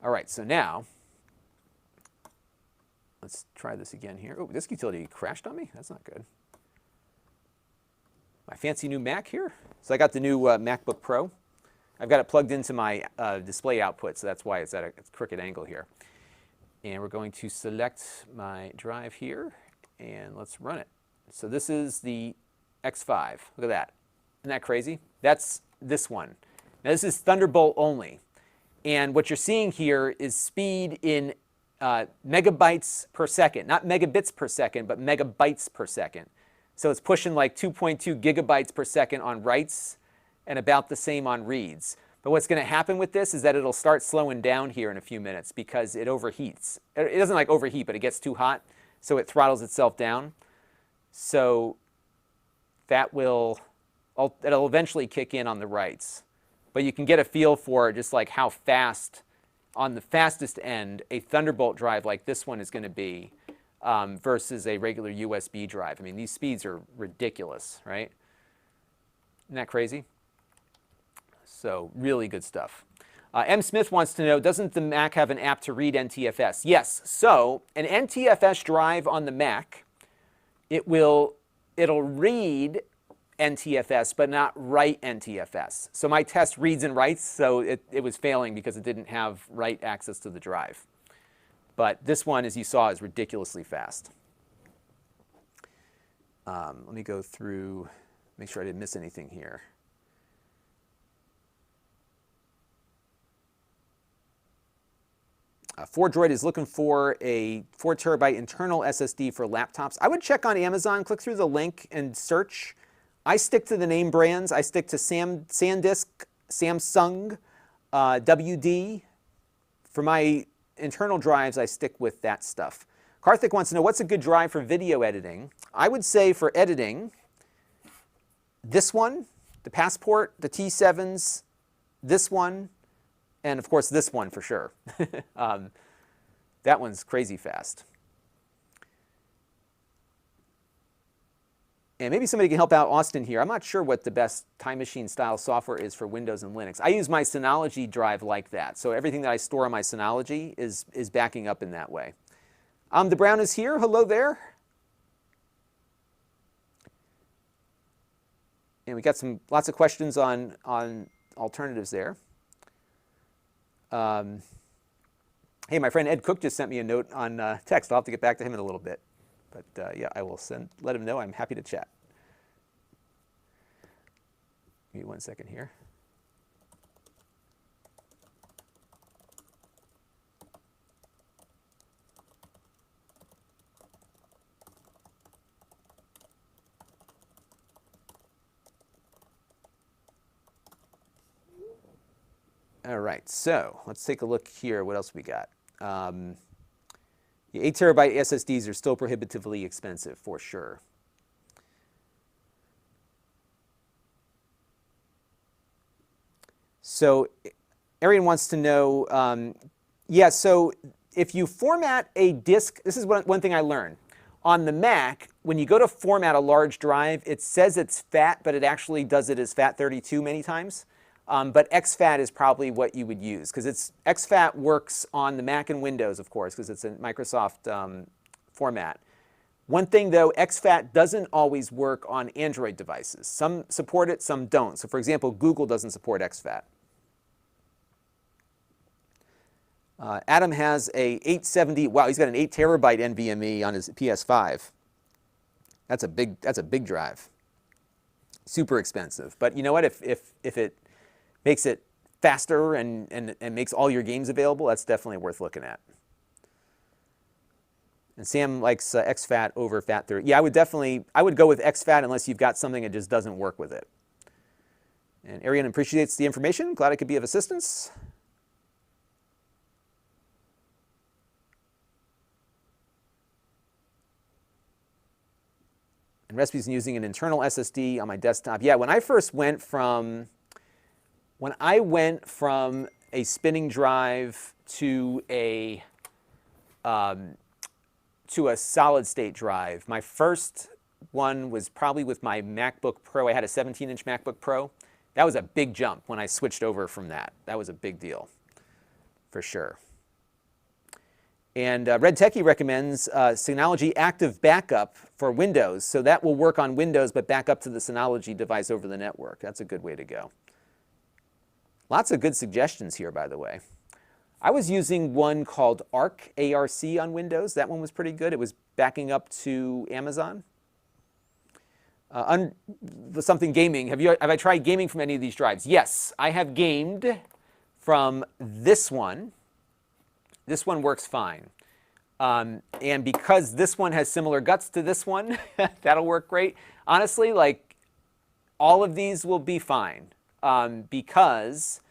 All right, so now let's try this again here. Oh, this utility crashed on me? That's not good. My fancy new Mac here. So I got the new MacBook Pro. I've got it plugged into my display output, so that's why it's at a crooked angle here. And we're going to select my drive here, and let's run it. So this is the X5. Look at that. Isn't that crazy? That's this one. Now this is Thunderbolt only. And what you're seeing here is speed in megabytes per second. Not megabits per second, but megabytes per second. So it's pushing like 2.2 gigabytes per second on writes and about the same on reads. But what's going to happen with this is that it'll start slowing down here in a few minutes because it overheats. It doesn't like overheat, but it gets too hot, so it throttles itself down. So it'll eventually kick in on the writes. But you can get a feel for just like how fast, on the fastest end, a Thunderbolt drive like this one is going to be versus a regular USB drive. I mean, these speeds are ridiculous, right? Isn't that crazy? So really good stuff. M. Smith wants to know, doesn't the Mac have an app to read NTFS? Yes. So an NTFS drive on the Mac, it'll read NTFS, but not write NTFS. So my test reads and writes, so it was failing because it didn't have write access to the drive. But this one, as you saw, is ridiculously fast. Let me go through, make sure I didn't miss anything here. 4Droid is looking for a 4 terabyte internal SSD for laptops. I would check on Amazon, click through the link and search. I stick to the name brands. I stick to Sandisk, Samsung, WD. For my internal drives, I stick with that stuff. Karthik wants to know, what's a good drive for video editing? I would say for editing, this one, the Passport, the T7s, this one, and of course this one for sure. That one's crazy fast. And maybe somebody can help out Austin here. I'm not sure what the best Time Machine style software is for Windows and Linux. I use my Synology drive like that. So everything that I store on my Synology is backing up in that way. The Brown is here. Hello there. And we got lots of questions on alternatives there. Hey, my friend Ed Cook just sent me a note on text. I'll have to get back to him in a little bit. But yeah, I will let him know. I'm happy to chat. Give me 1 second here. All right, so let's take a look here. What else we got? The 8 terabyte SSDs are still prohibitively expensive, for sure. So Arian wants to know, yeah, so if you format a disk, this is one thing I learned. On the Mac, when you go to format a large drive, it says it's FAT, but it actually does it as FAT32 many times. But exFAT is probably what you would use, because exFAT works on the Mac and Windows, of course, because it's a Microsoft format. One thing, though, exFAT doesn't always work on Android devices. Some support it, some don't. So, for example, Google doesn't support exFAT. Adam has a 870. Wow, he's got an 8 terabyte NVMe on his PS5. That's a big drive. Super expensive. But you know what? If it makes it faster and makes all your games available, that's definitely worth looking at. And Sam likes exFAT over FAT30. Yeah, I would go with exFAT unless you've got something that just doesn't work with it. And Ariane appreciates the information. Glad I could be of assistance. And recipes using an internal SSD on my desktop. Yeah, when I went from a spinning drive to a solid state drive, my first one was probably with my MacBook Pro. I had a 17-inch MacBook Pro. That was a big jump when I switched over from that. That was a big deal, for sure. And Red Techie recommends Synology Active Backup for Windows. So that will work on Windows, but back up to the Synology device over the network. That's a good way to go. Lots of good suggestions here, by the way. I was using one called ARC, A-R-C, on Windows. That one was pretty good. It was backing up to Amazon. Something gaming. Have I tried gaming from any of these drives? Yes, I have gamed from this one. This one works fine. And because this one has similar guts to this one, that'll work great. Honestly, like, all of these will be fine because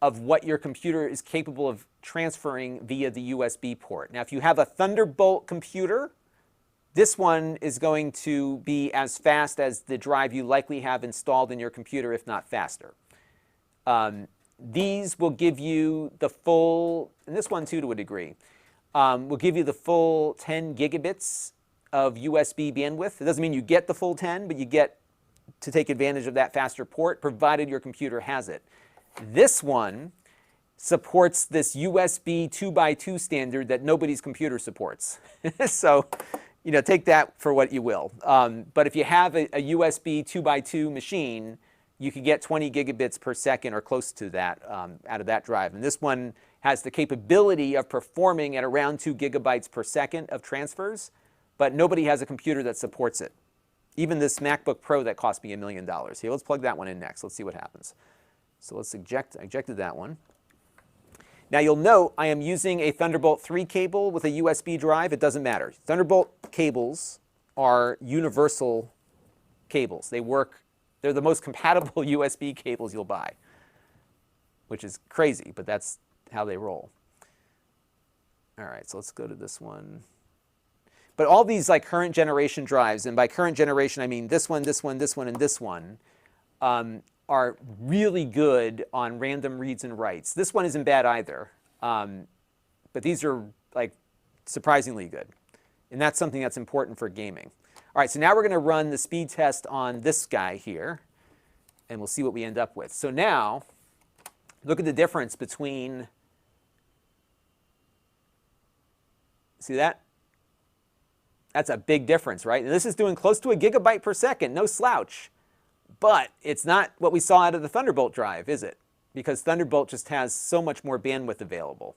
of what your computer is capable of transferring via the USB port. Now, if you have a Thunderbolt computer, this one is going to be as fast as the drive you likely have installed in your computer, if not faster. These will give you the full, and this one too to a degree, will give you the full 10 gigabits of USB bandwidth. It doesn't mean you get the full 10, but you get to take advantage of that faster port, provided your computer has it. This one supports this USB 2x2 standard that nobody's computer supports. So, you know, take that for what you will. But if you have a USB 2x2 machine, you can get 20 gigabits per second or close to that out of that drive. And this one has the capability of performing at around 2 gigabytes per second of transfers, but nobody has a computer that supports it. Even this MacBook Pro that cost me $1 million. Here, let's plug that one in next. Let's see what happens. So let's ejected that one. Now you'll note I am using a Thunderbolt 3 cable with a USB drive. It doesn't matter. Thunderbolt cables are universal cables. They work. They're the most compatible USB cables you'll buy, which is crazy, but that's how they roll. All right, so let's go to this one. But all these like current generation drives, and by current generation I mean this one, this one, this one, and this one, are really good on random reads and writes. This one isn't bad either, but these are like surprisingly good, and that's something that's important for gaming. All right, so now we're going to run the speed test on this guy here, and we'll see what we end up with. So now, look at the difference between, see that? That's a big difference, right? And this is doing close to 1 gigabyte per second, no slouch. But it's not what we saw out of the Thunderbolt drive, is it? Because Thunderbolt just has so much more bandwidth available.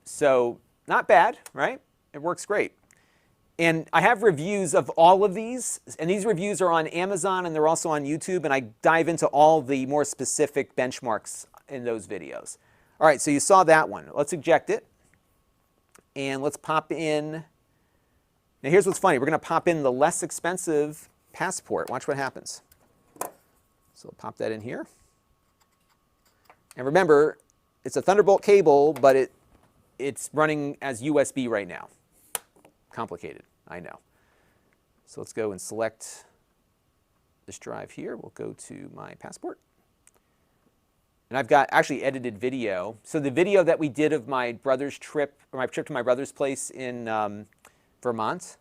So, not bad, right? It works great. And I have reviews of all of these, and these reviews are on Amazon and they're also on YouTube, and I dive into all the more specific benchmarks in those videos. All right, so you saw that one. Let's eject it, and let's pop in. Now here's what's funny. We're going to pop in the less expensive Passport. Watch what happens. So we'll pop that in here. And remember, it's a Thunderbolt cable, but it's running as USB right now. Complicated, I know. So let's go and select this drive here. We'll go to my Passport. And I've got actually edited video. So the video that we did of my brother's trip, or my trip to my brother's place in Vermont,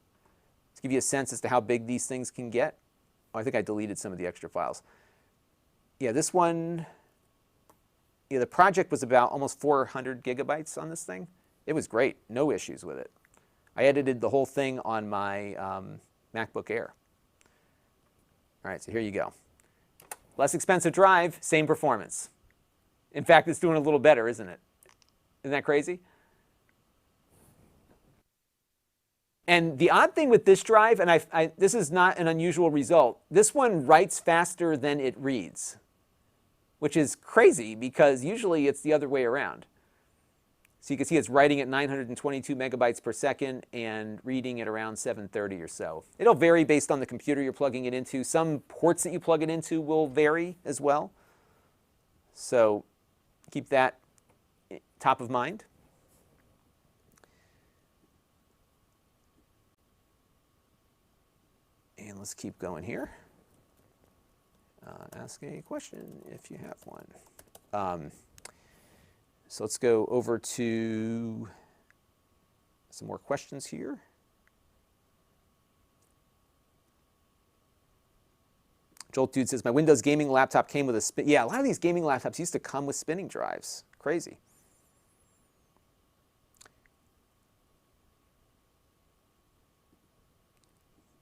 to give you a sense as to how big these things can get. Oh, I think I deleted some of the extra files. Yeah, this one, yeah, the project was about almost 400 gigabytes on this thing. It was great, no issues with it. I edited the whole thing on my MacBook Air. All right, so here you go. Less expensive drive, same performance. In fact, it's doing a little better, isn't it? Isn't that crazy? And the odd thing with this drive, and this is not an unusual result, this one writes faster than it reads, which is crazy because usually it's the other way around. So you can see it's writing at 922 megabytes per second and reading at around 730 or so. It'll vary based on the computer you're plugging it into. Some ports that you plug it into will vary as well. So keep that top of mind. And let's keep going here. Ask a question if you have one. So let's go over to some more questions here. Jolt Dude says, my Windows gaming laptop came with a spin. Yeah, a lot of these gaming laptops used to come with spinning drives. Crazy.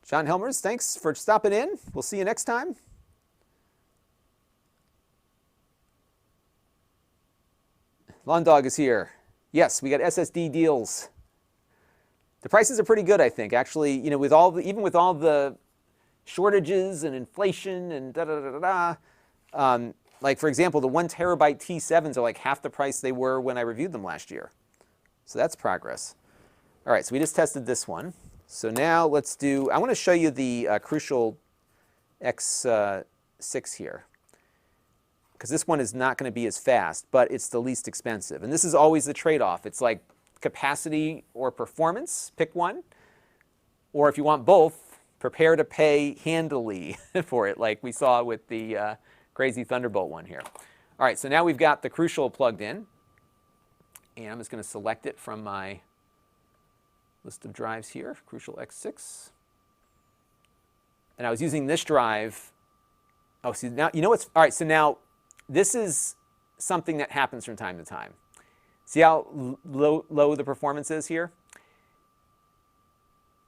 John Helmers, thanks for stopping in. We'll see you next time. Lawn Dog is here. Yes, we got SSD deals. The prices are pretty good, I think. Actually, you know, with all the, even with all the shortages and inflation and like for example, the 1 terabyte T7s are like half the price they were when I reviewed them last year. So that's progress. All right, so we just tested this one. So now let's do, I want to show you the Crucial X6 here, because this one is not going to be as fast, but it's the least expensive. And this is always the trade-off. It's like capacity or performance, pick one. Or if you want both, prepare to pay handily for it, like we saw with the crazy Thunderbolt one here. All right, so now we've got the Crucial plugged in. And I'm just going to select it from my list of drives here, Crucial X6. And I was using this drive. Oh, see, now, you know what's, all right, so now this is something that happens from time to time. See how low the performance is here?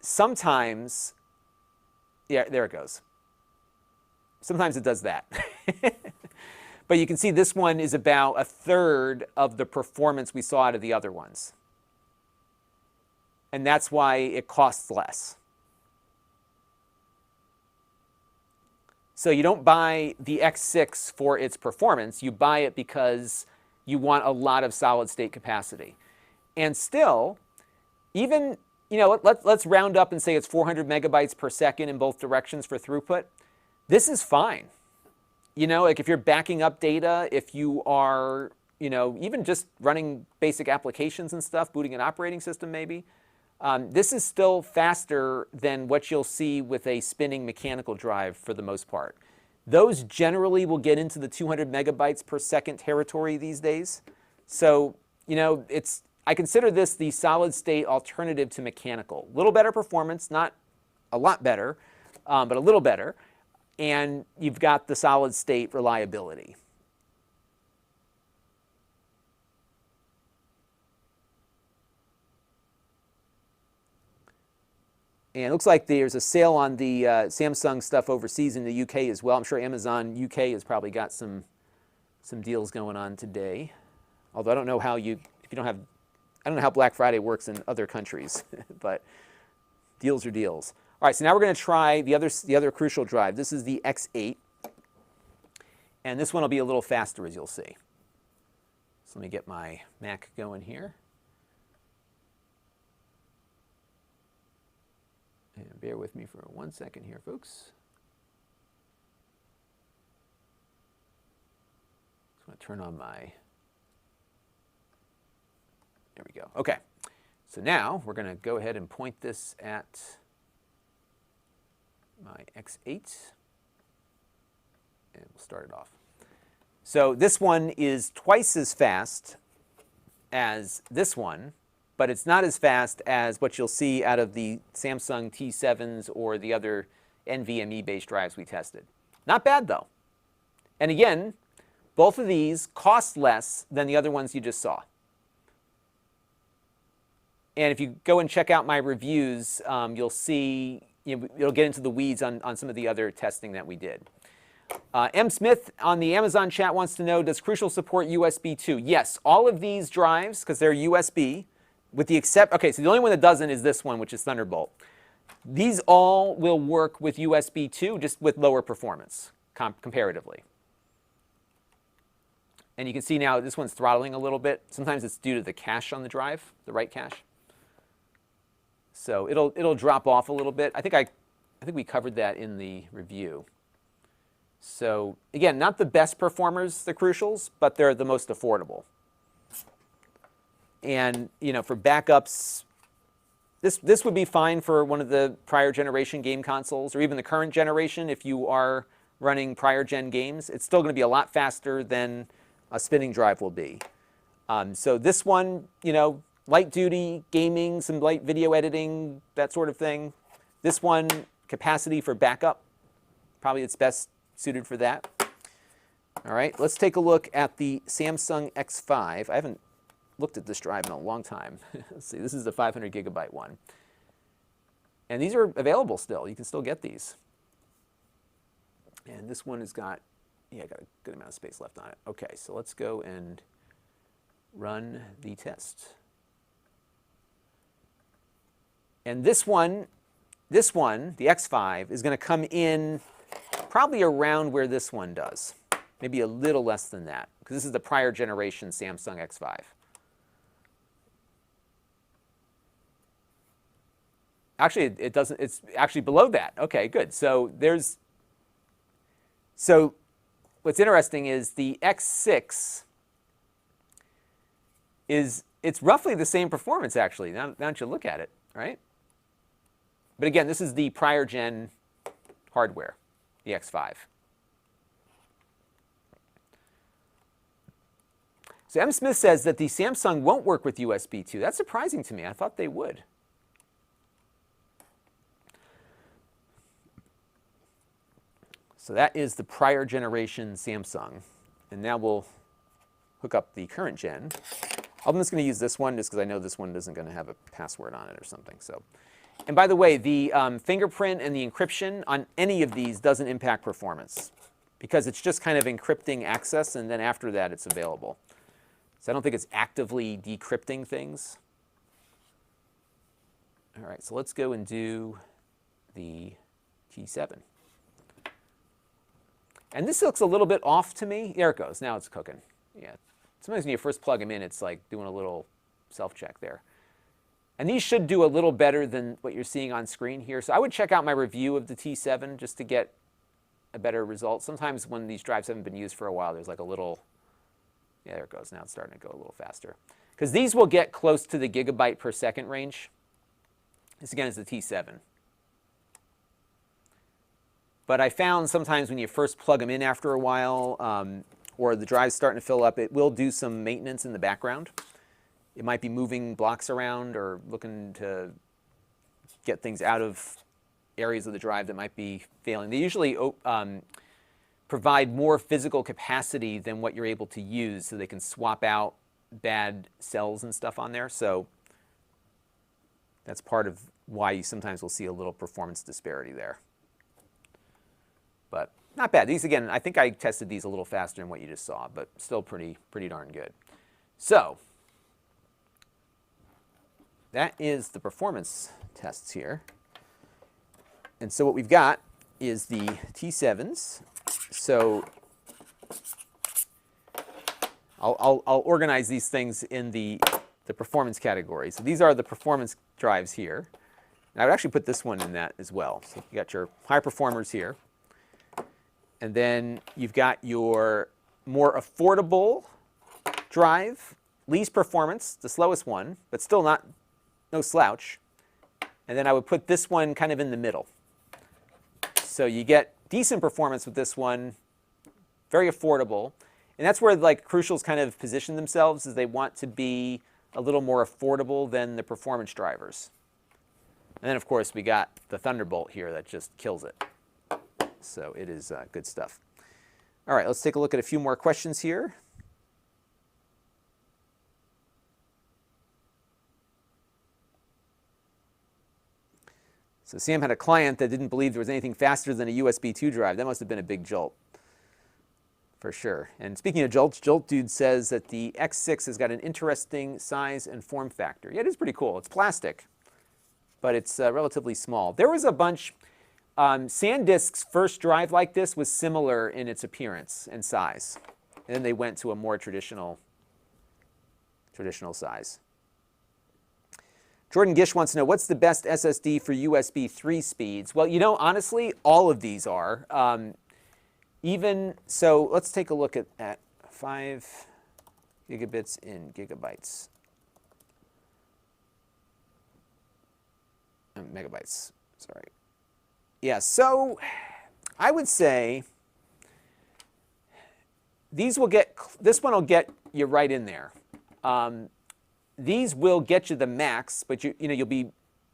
Sometimes, yeah, there it goes. Sometimes it does that. But you can see this one is about 1/3 of the performance we saw out of the other ones. And that's why it costs less. So you don't buy the X6 for its performance. You buy it because you want a lot of solid state capacity. And still, even, you know, let's round up and say it's 400 megabytes per second in both directions for throughput. This is fine. You know, like if you're backing up data, if you are, you know, even just running basic applications and stuff, booting an operating system maybe, this is still faster than what you'll see with a spinning mechanical drive for the most part. Those generally will get into the 200 megabytes per second territory these days. So, you know, I consider this the solid state alternative to mechanical. A little better performance, not a lot better, but a little better. And you've got the solid state reliability. And it looks like there's a sale on the Samsung stuff overseas in the UK as well. I'm sure Amazon UK has probably got some deals going on today. Although I don't know how I don't know how Black Friday works in other countries, but deals are deals. All right, so now we're going to try the other Crucial drive. This is the X8, and this one will be a little faster, as you'll see. So let me get my Mac going here. And bear with me for 1 second here, folks. Just want to turn on my, there we go. Okay, so now we're going to go ahead and point this at my X8, and we'll start it off. So this one is twice as fast as this one, but it's not as fast as what you'll see out of the Samsung T7s or the other NVMe-based drives we tested. Not bad, though. And again, both of these cost less than the other ones you just saw. And if you go and check out my reviews, you'll see, it'll get into the weeds on some of the other testing that we did. M. Smith on the Amazon chat wants to know, does Crucial support USB 2? Yes, all of these drives, because they're USB, with the okay, so the only one that doesn't is this one, which is Thunderbolt. These all will work with USB 2, just with lower performance, comparatively. And you can see now this one's throttling a little bit. Sometimes it's due to the cache on the drive, the write cache. So it'll drop off a little bit. I think we covered that in the review. So again, not the best performers, the Crucials, but they're the most affordable. And for backups, this would be fine for one of the prior generation game consoles, or even the current generation if you are running prior gen games. It's still going to be a lot faster than a spinning drive will be. So this one, light duty gaming, some light video editing, that sort of thing. This one, capacity for backup, probably it's best suited for that. All right, let's take a look at the Samsung X5. I haven't looked at this drive in a long time. Let's see, this is the 500 gigabyte one. And these are available still. You can still get these. And this one has got, got a good amount of space left on it. Okay, so let's go and run the test. And this one, the X5, is going to come in probably around where this one does. Maybe a little less than that, because this is the prior generation Samsung X5. Actually, it doesn't, it's actually below that. Okay, good. So what's interesting is the X6 it's roughly the same performance, actually, now that you look at it, right? But again, this is the prior gen hardware, the X5. So M. Smith says that the Samsung won't work with USB 2. That's surprising to me. I thought they would. So that is the prior generation Samsung. And now we'll hook up the current gen. I'm just going to use this one just because I know this one isn't going to have a password on it or something. So, and by the way, the fingerprint and the encryption on any of these doesn't impact performance because it's just kind of encrypting access, and then after that it's available. So I don't think it's actively decrypting things. All right, so let's go and do the T7. And this looks a little bit off to me. There it goes. Now it's cooking. Yeah. Sometimes when you first plug them in, it's like doing a little self-check there. And these should do a little better than what you're seeing on screen here. So I would check out my review of the T7 just to get a better result. Sometimes when these drives haven't been used for a while, there's like a little, yeah, there it goes. Now it's starting to go a little faster. Because these will get close to the gigabyte per second range. This again is the T7. But I found sometimes when you first plug them in after a while, or the drive's starting to fill up, it will do some maintenance in the background. It might be moving blocks around or looking to get things out of areas of the drive that might be failing. They usually provide more physical capacity than what you're able to use, so they can swap out bad cells and stuff on there. So that's part of why you sometimes will see a little performance disparity there. But not bad. These, again, I think I tested these a little faster than what you just saw, but still pretty darn good. So that is the performance tests here. And so what we've got is the T7s. So I'll organize these things in the performance category. So these are the performance drives here. And I would actually put this one in that as well. So you got your high performers here. And then you've got your more affordable drive, least performance, the slowest one, but still no slouch. And then I would put this one kind of in the middle. So you get decent performance with this one, very affordable. And that's where like Crucial's kind of position themselves, is they want to be a little more affordable than the performance drivers. And then, of course, we got the Thunderbolt here that just kills it. So it is good stuff. All right, let's take a look at a few more questions here. So Sam had a client that didn't believe there was anything faster than a USB 2 drive. That must have been a big jolt, for sure. And speaking of jolts, Jolt Dude says that the X6 has got an interesting size and form factor. Yeah, it is pretty cool. It's plastic, but it's relatively small. There was a bunch. Sandisk's first drive like this was similar in its appearance and size. And then they went to a more traditional size. Jordan Gish wants to know, what's the best SSD for USB 3 speeds? Well, you know, honestly, all of these are. Even so, let's take a look at 5 gigabits in gigabytes. Megabytes, sorry. Yeah, so I would say this one will get you right in there. These will get you the max, but you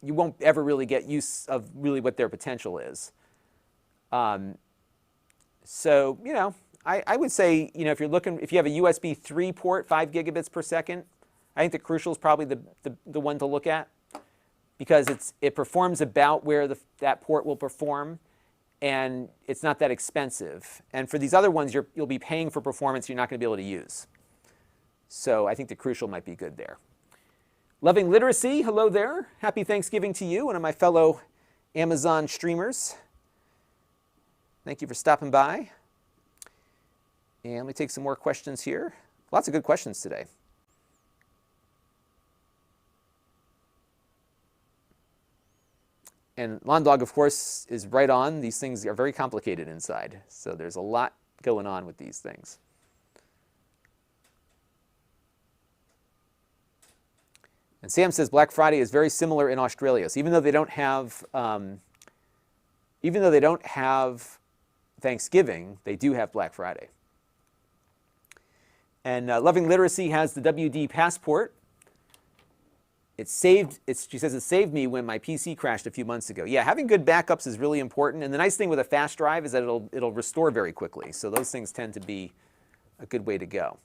won't ever really get use of really what their potential is. So, you know, I would say, you know, if you have a USB 3 port, 5 gigabits per second, I think the Crucial is probably the one to look at, because it performs about where that port will perform, and it's not that expensive. And for these other ones, you'll be paying for performance you're not going to be able to use. So I think the Crucial might be good there. Loving Literacy, hello there. Happy Thanksgiving to you, one of my fellow Amazon streamers. Thank you for stopping by. And let me take some more questions here. Lots of good questions today. And Londog, of course, is right on. These things are very complicated inside, so there's a lot going on with these things. And Sam says Black Friday is very similar in Australia. So even though they don't have Thanksgiving, they do have Black Friday. And Loving Literacy has the WD Passport. She says it saved me when my PC crashed a few months ago. Yeah, having good backups is really important. And the nice thing with a fast drive is that it'll restore very quickly. So those things tend to be a good way to go.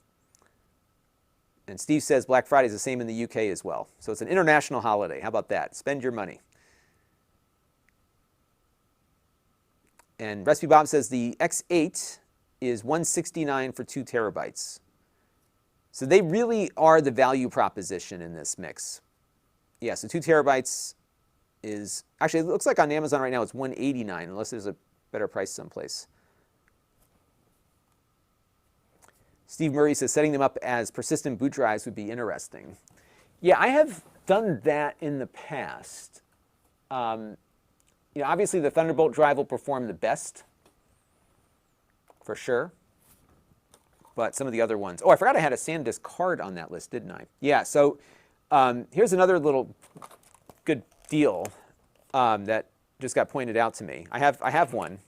And Steve says Black Friday is the same in the UK as well. So it's an international holiday. How about that? Spend your money. And Recipe Bob says the X8 is $169 for 2 terabytes. So they really are the value proposition in this mix. Yeah, so 2 terabytes is, actually it looks like on Amazon right now it's $189, unless there's a better price someplace. Steve Murray says setting them up as persistent boot drives would be interesting. Yeah, I have done that in the past. You know, obviously the Thunderbolt drive will perform the best, for sure. But some of the other ones. Oh, I forgot I had a SanDisk card on that list, didn't I? Yeah, so here's another little good deal that just got pointed out to me. I have one.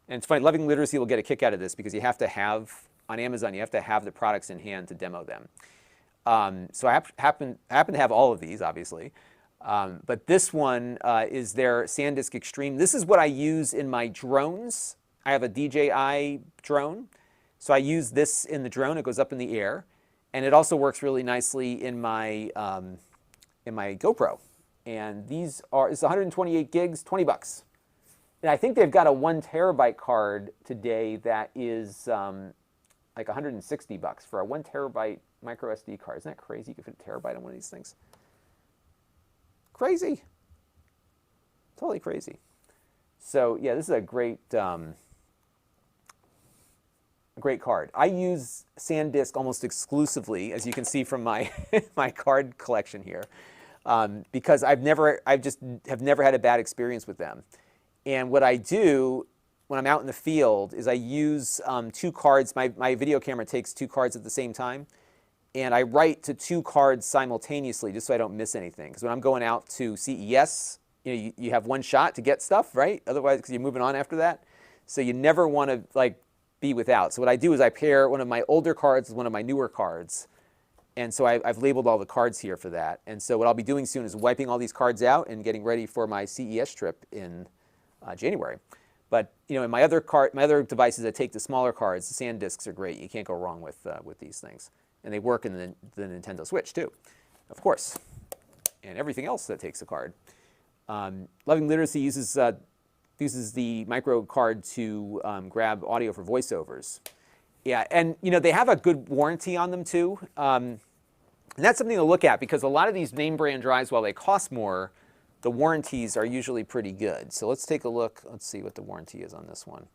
And it's funny, Loving Literacy will get a kick out of this because you have to have, on Amazon, you have to have the products in hand to demo them. So I happen to have all of these, obviously. But this one is their SanDisk Extreme. This is what I use in my drones. I have a DJI drone. So I use this in the drone. It goes up in the air. And it also works really nicely in my GoPro. And it's 128 gigs, 20 bucks. And I think they've got a 1 terabyte card today that is like 160 bucks for a 1 terabyte micro SD card. Isn't that crazy? You can fit a terabyte on one of these things. Crazy. Totally crazy. So yeah, this is a great card. I use SanDisk almost exclusively, as you can see from my my card collection here, because I just have never had a bad experience with them. And what I do when I'm out in the field is I use 2 cards. My video camera takes 2 cards at the same time, and I write to 2 cards simultaneously just so I don't miss anything. Because when I'm going out to CES, you have one shot to get stuff, right? Otherwise, because you're moving on after that. So you never want to like be without. So what I do is I pair one of my older cards with one of my newer cards. And so I've labeled all the cards here for that. And so what I'll be doing soon is wiping all these cards out and getting ready for my CES trip in January. But in my other devices that take the smaller cards, the SanDisks are great. You can't go wrong with these things. And they work in the Nintendo Switch too, of course, and everything else that takes a card. Loving Literacy uses the micro card to grab audio for voiceovers. Yeah, and they have a good warranty on them too. And that's something to look at because a lot of these name brand drives, while they cost more, the warranties are usually pretty good. So let's take a look. Let's see what the warranty is on this one.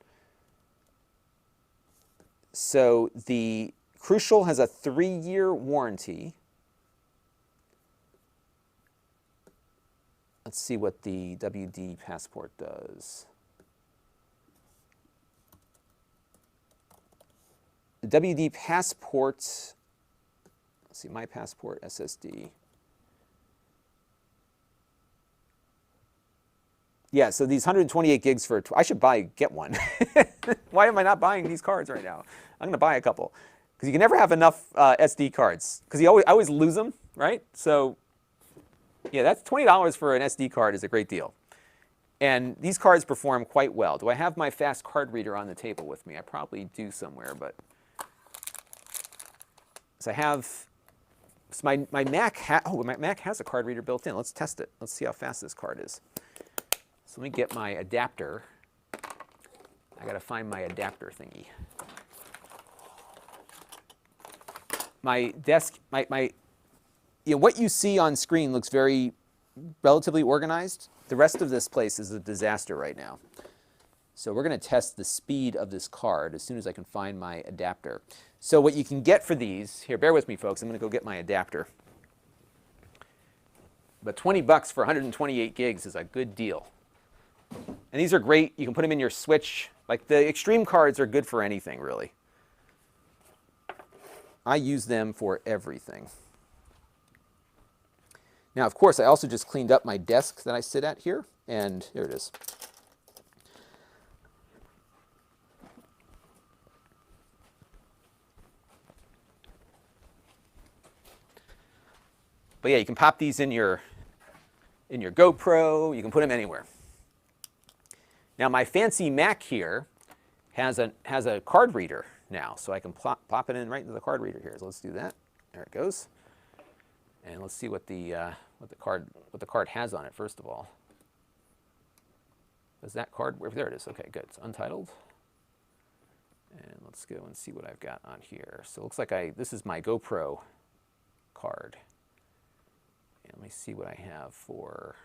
So the Crucial has a 3-year warranty. Let's see what the WD Passport does. The WD Passport, let's see, My Passport SSD. Yeah, so these 128 gigs for, I should get one. Why am I not buying these cards right now? I'm going to buy a couple. Because you can never have enough SD cards. Because I always lose them, right? So, yeah, that's $20 for an SD card is a great deal. And these cards perform quite well. Do I have my fast card reader on the table with me? I probably do somewhere, but. So I have, so my Mac has a card reader built in. Let's test it. Let's see how fast this card is. So let me get my adapter. I got to find my adapter thingy. My desk, what you see on screen looks relatively organized. The rest of this place is a disaster right now. So we're going to test the speed of this card as soon as I can find my adapter. So what you can get for these, here, bear with me, folks. I'm going to go get my adapter. But $20 for 128 gigs is a good deal. And these are great. You can put them in your Switch. Like the Extreme cards are good for anything, really. I use them for everything. Now, of course, I also just cleaned up my desk that I sit at here. And there it is. But yeah, you can pop these in your GoPro. You can put them anywhere. Now my fancy Mac here has a card reader now, so I can plop it in right into the card reader here. So let's do that. There it goes. And let's see what the card has on it first of all. Does that card? There it is. Okay, good. It's untitled. And let's go and see what I've got on here. So it looks like this is my GoPro card. And let me see what I have for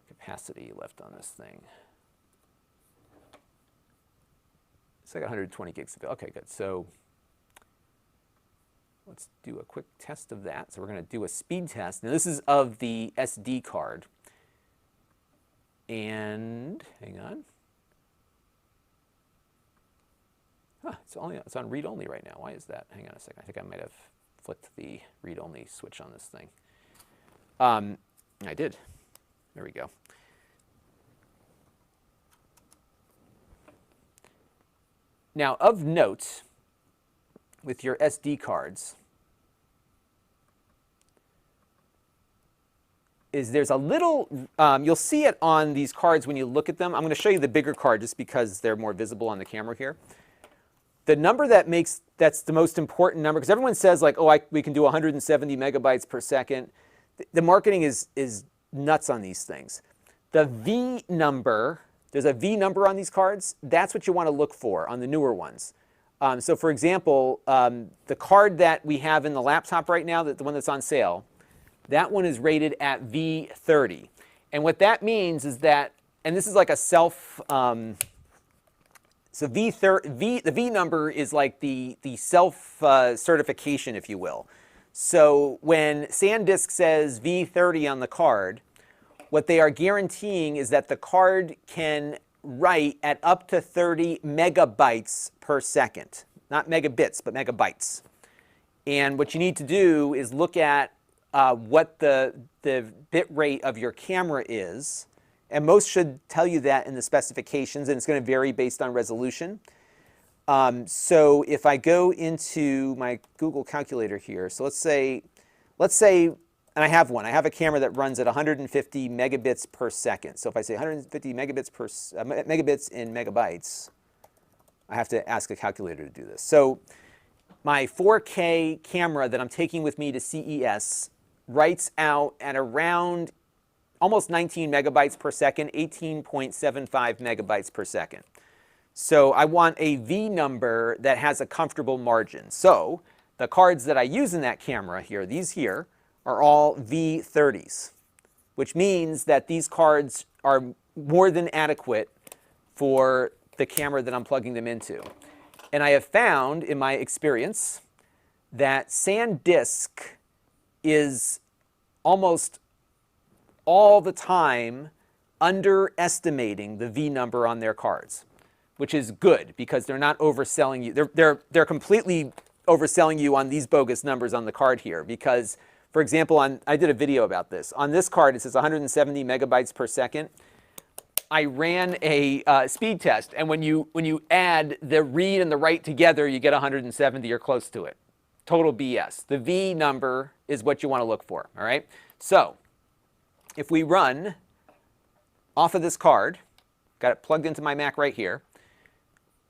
capacity left on this thing. It's like 120 gigs of it. Okay, good. So let's do a quick test of that. So we're going to do a speed test. Now this is of the SD card. And hang on. Huh, it's on read-only right now. Why is that? Hang on a second. I think I might have flicked the read-only switch on this thing. I did. There we go. Now, of note, with your SD cards, is there's a little, you'll see it on these cards when you look at them. I'm going to show you the bigger card just because they're more visible on the camera here. The number that's the most important number, because everyone says like, oh, we can do 170 megabytes per second. The marketing is nuts on these things. The V number, there's a V number on these cards. That's what you want to look for on the newer ones. So for example, the card that we have in the laptop right now, the one that's on sale, that one is rated at V30. And what that means is that, and this is like a self, so the V number is like the self certification, if you will. So when SanDisk says V30 on the card, what they are guaranteeing is that the card can write at up to 30 megabytes per second. Not megabits, but megabytes. And what you need to do is look at what the bit rate of your camera is And most should tell you that in the specifications, and it's going to vary based on resolution. So if I go into my Google calculator here, so let's say, and I have one. I have a camera that runs at 150 megabits per second. So if I say 150 megabits in megabytes, I have to ask a calculator to do this. So my 4K camera that I'm taking with me to CES writes out at around almost 19 megabytes per second, 18.75 megabytes per second. So I want a V number that has a comfortable margin. So the cards that I use in that camera here, these here, are all V30s, which means that these cards are more than adequate for the camera that I'm plugging them into. And I have found, in my experience, that Sandisk is almost all the time underestimating the V number on their cards, which is good because they're not overselling you. They're completely overselling you on these bogus numbers on the card here because, for example, I did a video about this. On this card, it says 170 megabytes per second. I ran a speed test, and when you add the read and the write together, you get 170 or close to it. Total BS. The V number is what you want to look for, all right? So if we run off of this card, got it plugged into my Mac right here,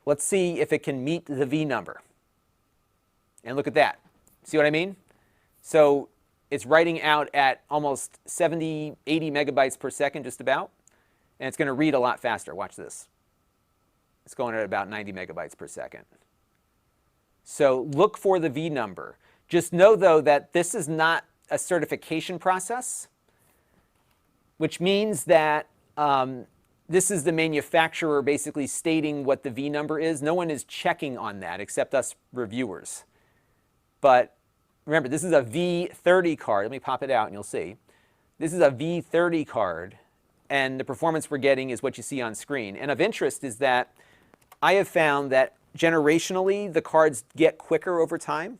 let's see if it can meet the V number. And look at that. See what I mean? So it's writing out at almost 70, 80 megabytes per second, just about. And it's going to read a lot faster. Watch this. It's going at about 90 megabytes per second. So look for the V number. Just know, though, that this is not a certification process, which means that this is the manufacturer basically stating what the V number is. No one is checking on that except us reviewers. But remember, this is a V30 card. Let me pop it out and you'll see. This is a V30 card, and the performance we're getting is what you see on screen. And of interest is that I have found that generationally, the cards get quicker over time.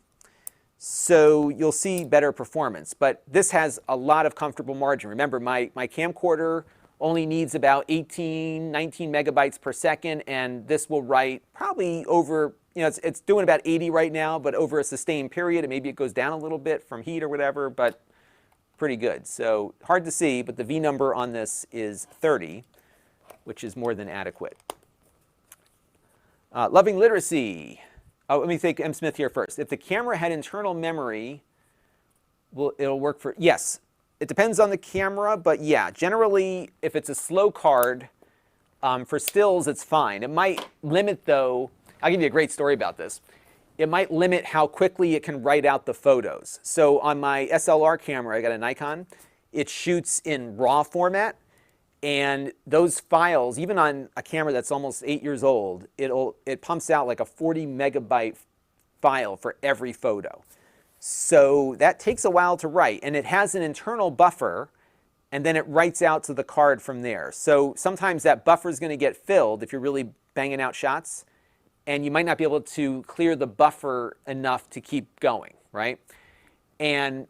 So you'll see better performance. But this has a lot of comfortable margin. Remember, my camcorder only needs about 18, 19 megabytes per second, and this will write probably over, it's doing about 80 right now, but over a sustained period, and maybe it goes down a little bit from heat or whatever, but pretty good. So hard to see, but the V number on this is 30, which is more than adequate. Loving literacy. Oh, let me take M. Smith here first. If the camera had internal memory, it'll work for, yes. It depends on the camera, but yeah, generally, if it's a slow card, for stills, it's fine. It might limit, though, I'll give you a great story about this. It might limit how quickly it can write out the photos. So on my SLR camera, I got a Nikon, it shoots in RAW format, and those files, even on a camera that's almost 8 years old, it pumps out like a 40 megabyte file for every photo. So that takes a while to write, and it has an internal buffer, and then it writes out to the card from there. So sometimes that buffer is going to get filled if you're really banging out shots, and you might not be able to clear the buffer enough to keep going, right? And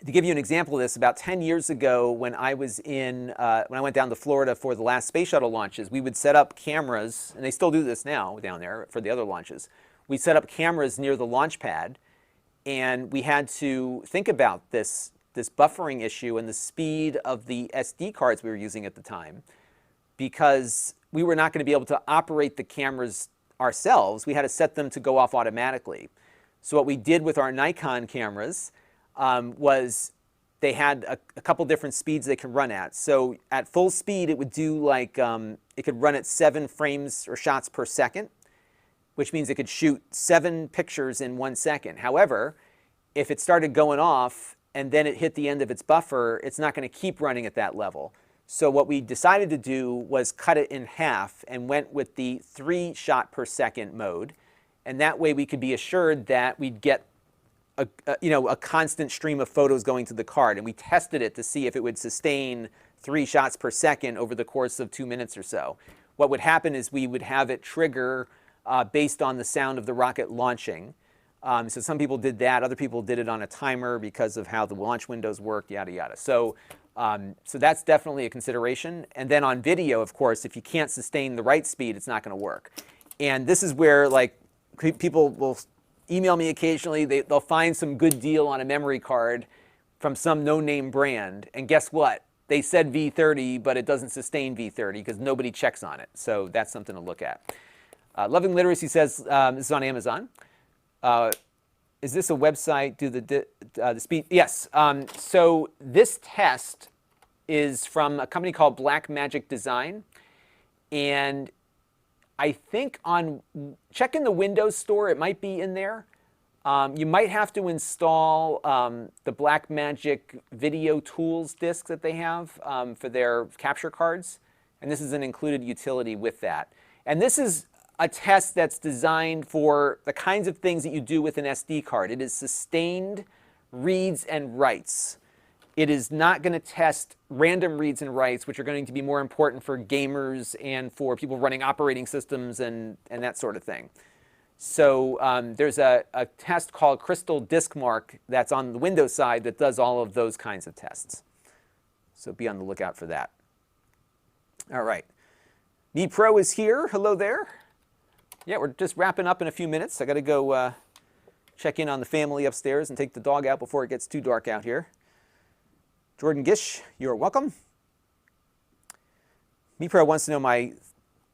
to give you an example of this, about 10 years ago when I was when I went down to Florida for the last space shuttle launches, we would set up cameras, and they still do this now down there for the other launches. We set up cameras near the launch pad, and we had to think about this buffering issue and the speed of the SD cards we were using at the time, because we were not going to be able to operate the cameras ourselves. We had to set them to go off automatically. So what we did with our Nikon cameras was they had a couple different speeds they could run at. So at full speed, it would do like, it could run at 7 frames or shots per second, which means it could shoot 7 pictures in 1 second. However, if it started going off and then it hit the end of its buffer, it's not going to keep running at that level. So what we decided to do was cut it in half and went with the 3 shot per second mode. And that way we could be assured that we'd get a constant stream of photos going to the card. And we tested it to see if it would sustain 3 shots per second over the course of 2 minutes or so. What would happen is we would have it trigger based on the sound of the rocket launching. So some people did that. Other people did it on a timer because of how the launch windows work, yada, yada. So So that's definitely a consideration. And then on video, of course, if you can't sustain the write speed, it's not going to work. And this is where like people will email me occasionally. They'll find some good deal on a memory card from some no-name brand. And guess what? They said V30, but it doesn't sustain V30 because nobody checks on it. So that's something to look at. Loving Literacy says, this is on Amazon. Is this a website? Do the speed? Yes. So this test is from a company called Blackmagic Design. And I think check in the Windows Store, it might be in there. You might have to install the Blackmagic Video Tools disk that they have for their capture cards. And this is an included utility with that. And this is a test that's designed for the kinds of things that you do with an SD card. It is sustained reads and writes. It is not going to test random reads and writes, which are going to be more important for gamers and for people running operating systems and that sort of thing. So there's a test called Crystal Disk Mark that's on the Windows side that does all of those kinds of tests. So be on the lookout for that. All right. Me Pro is here. Hello there. Yeah, we're just wrapping up in a few minutes. I got to go check in on the family upstairs and take the dog out before it gets too dark out here. Jordan Gish, you're welcome. MePro wants to know my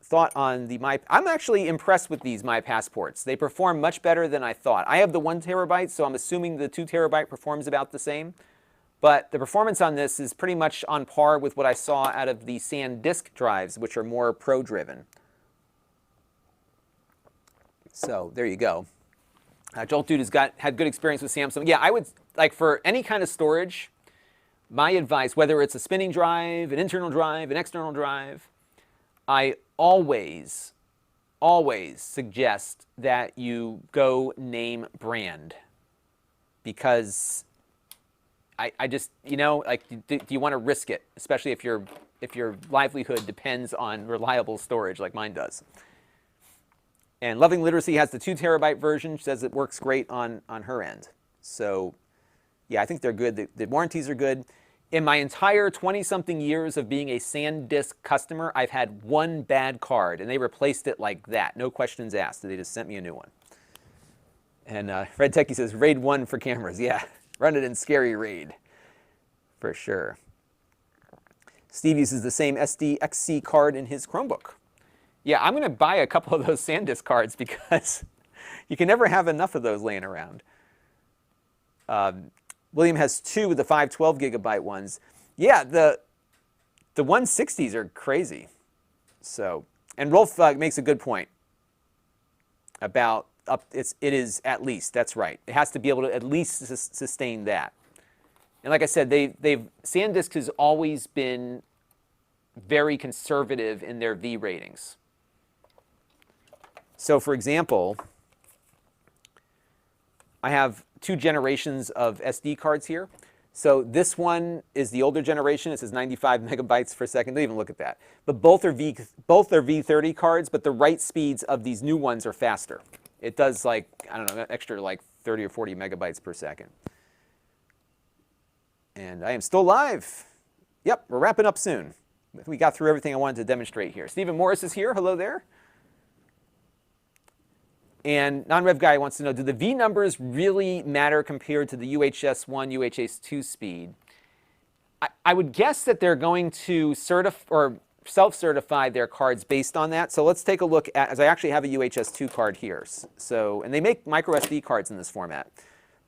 thought on the I'm actually impressed with these My Passports. They perform much better than I thought. I have the 1 terabyte, so I'm assuming the 2 terabyte performs about the same. But the performance on this is pretty much on par with what I saw out of the Sandisk drives, which are more pro-driven. So there you go. Jolt Dude has had good experience with Samsung. Yeah, I would, like for any kind of storage, my advice, whether it's a spinning drive, an internal drive, an external drive, I always suggest that you go name brand. Because I just, you know, like, do you want to risk it? Especially if your livelihood depends on reliable storage like mine does. And Loving Literacy has the 2 terabyte version. She says it works great on her end. So, yeah, I think they're good. The warranties are good. In my entire 20-something years of being a SanDisk customer, I've had 1 bad card, and they replaced it like that. No questions asked. They just sent me a new one. And Red Techie says, RAID 1 for cameras. Yeah, run it in Scary RAID, for sure. Steve uses the same SDXC card in his Chromebook. Yeah, I'm going to buy a couple of those SanDisk cards because you can never have enough of those laying around. William has 2 of the 512 gigabyte ones. Yeah, the 160s are crazy. So, and Rolf makes a good point about it is at least, that's right. It has to be able to at least sustain that. And like I said, SanDisk has always been very conservative in their V ratings. So for example, I have 2 generations of SD cards here. So this one is the older generation. It says 95 megabytes per second. Don't even look at that. But both are V30 cards, but the write speeds of these new ones are faster. It does like, I don't know, extra like 30 or 40 megabytes per second. And I am still live. Yep, we're wrapping up soon. We got through everything I wanted to demonstrate here. Stephen Morris is here. Hello there. And Non-Rev Guy wants to know, do the V numbers really matter compared to the UHS-1, UHS-2 speed? I would guess that they're going to self-certify their cards based on that. So let's take a look at, as I actually have a UHS-2 card here. So, and they make microSD cards in this format.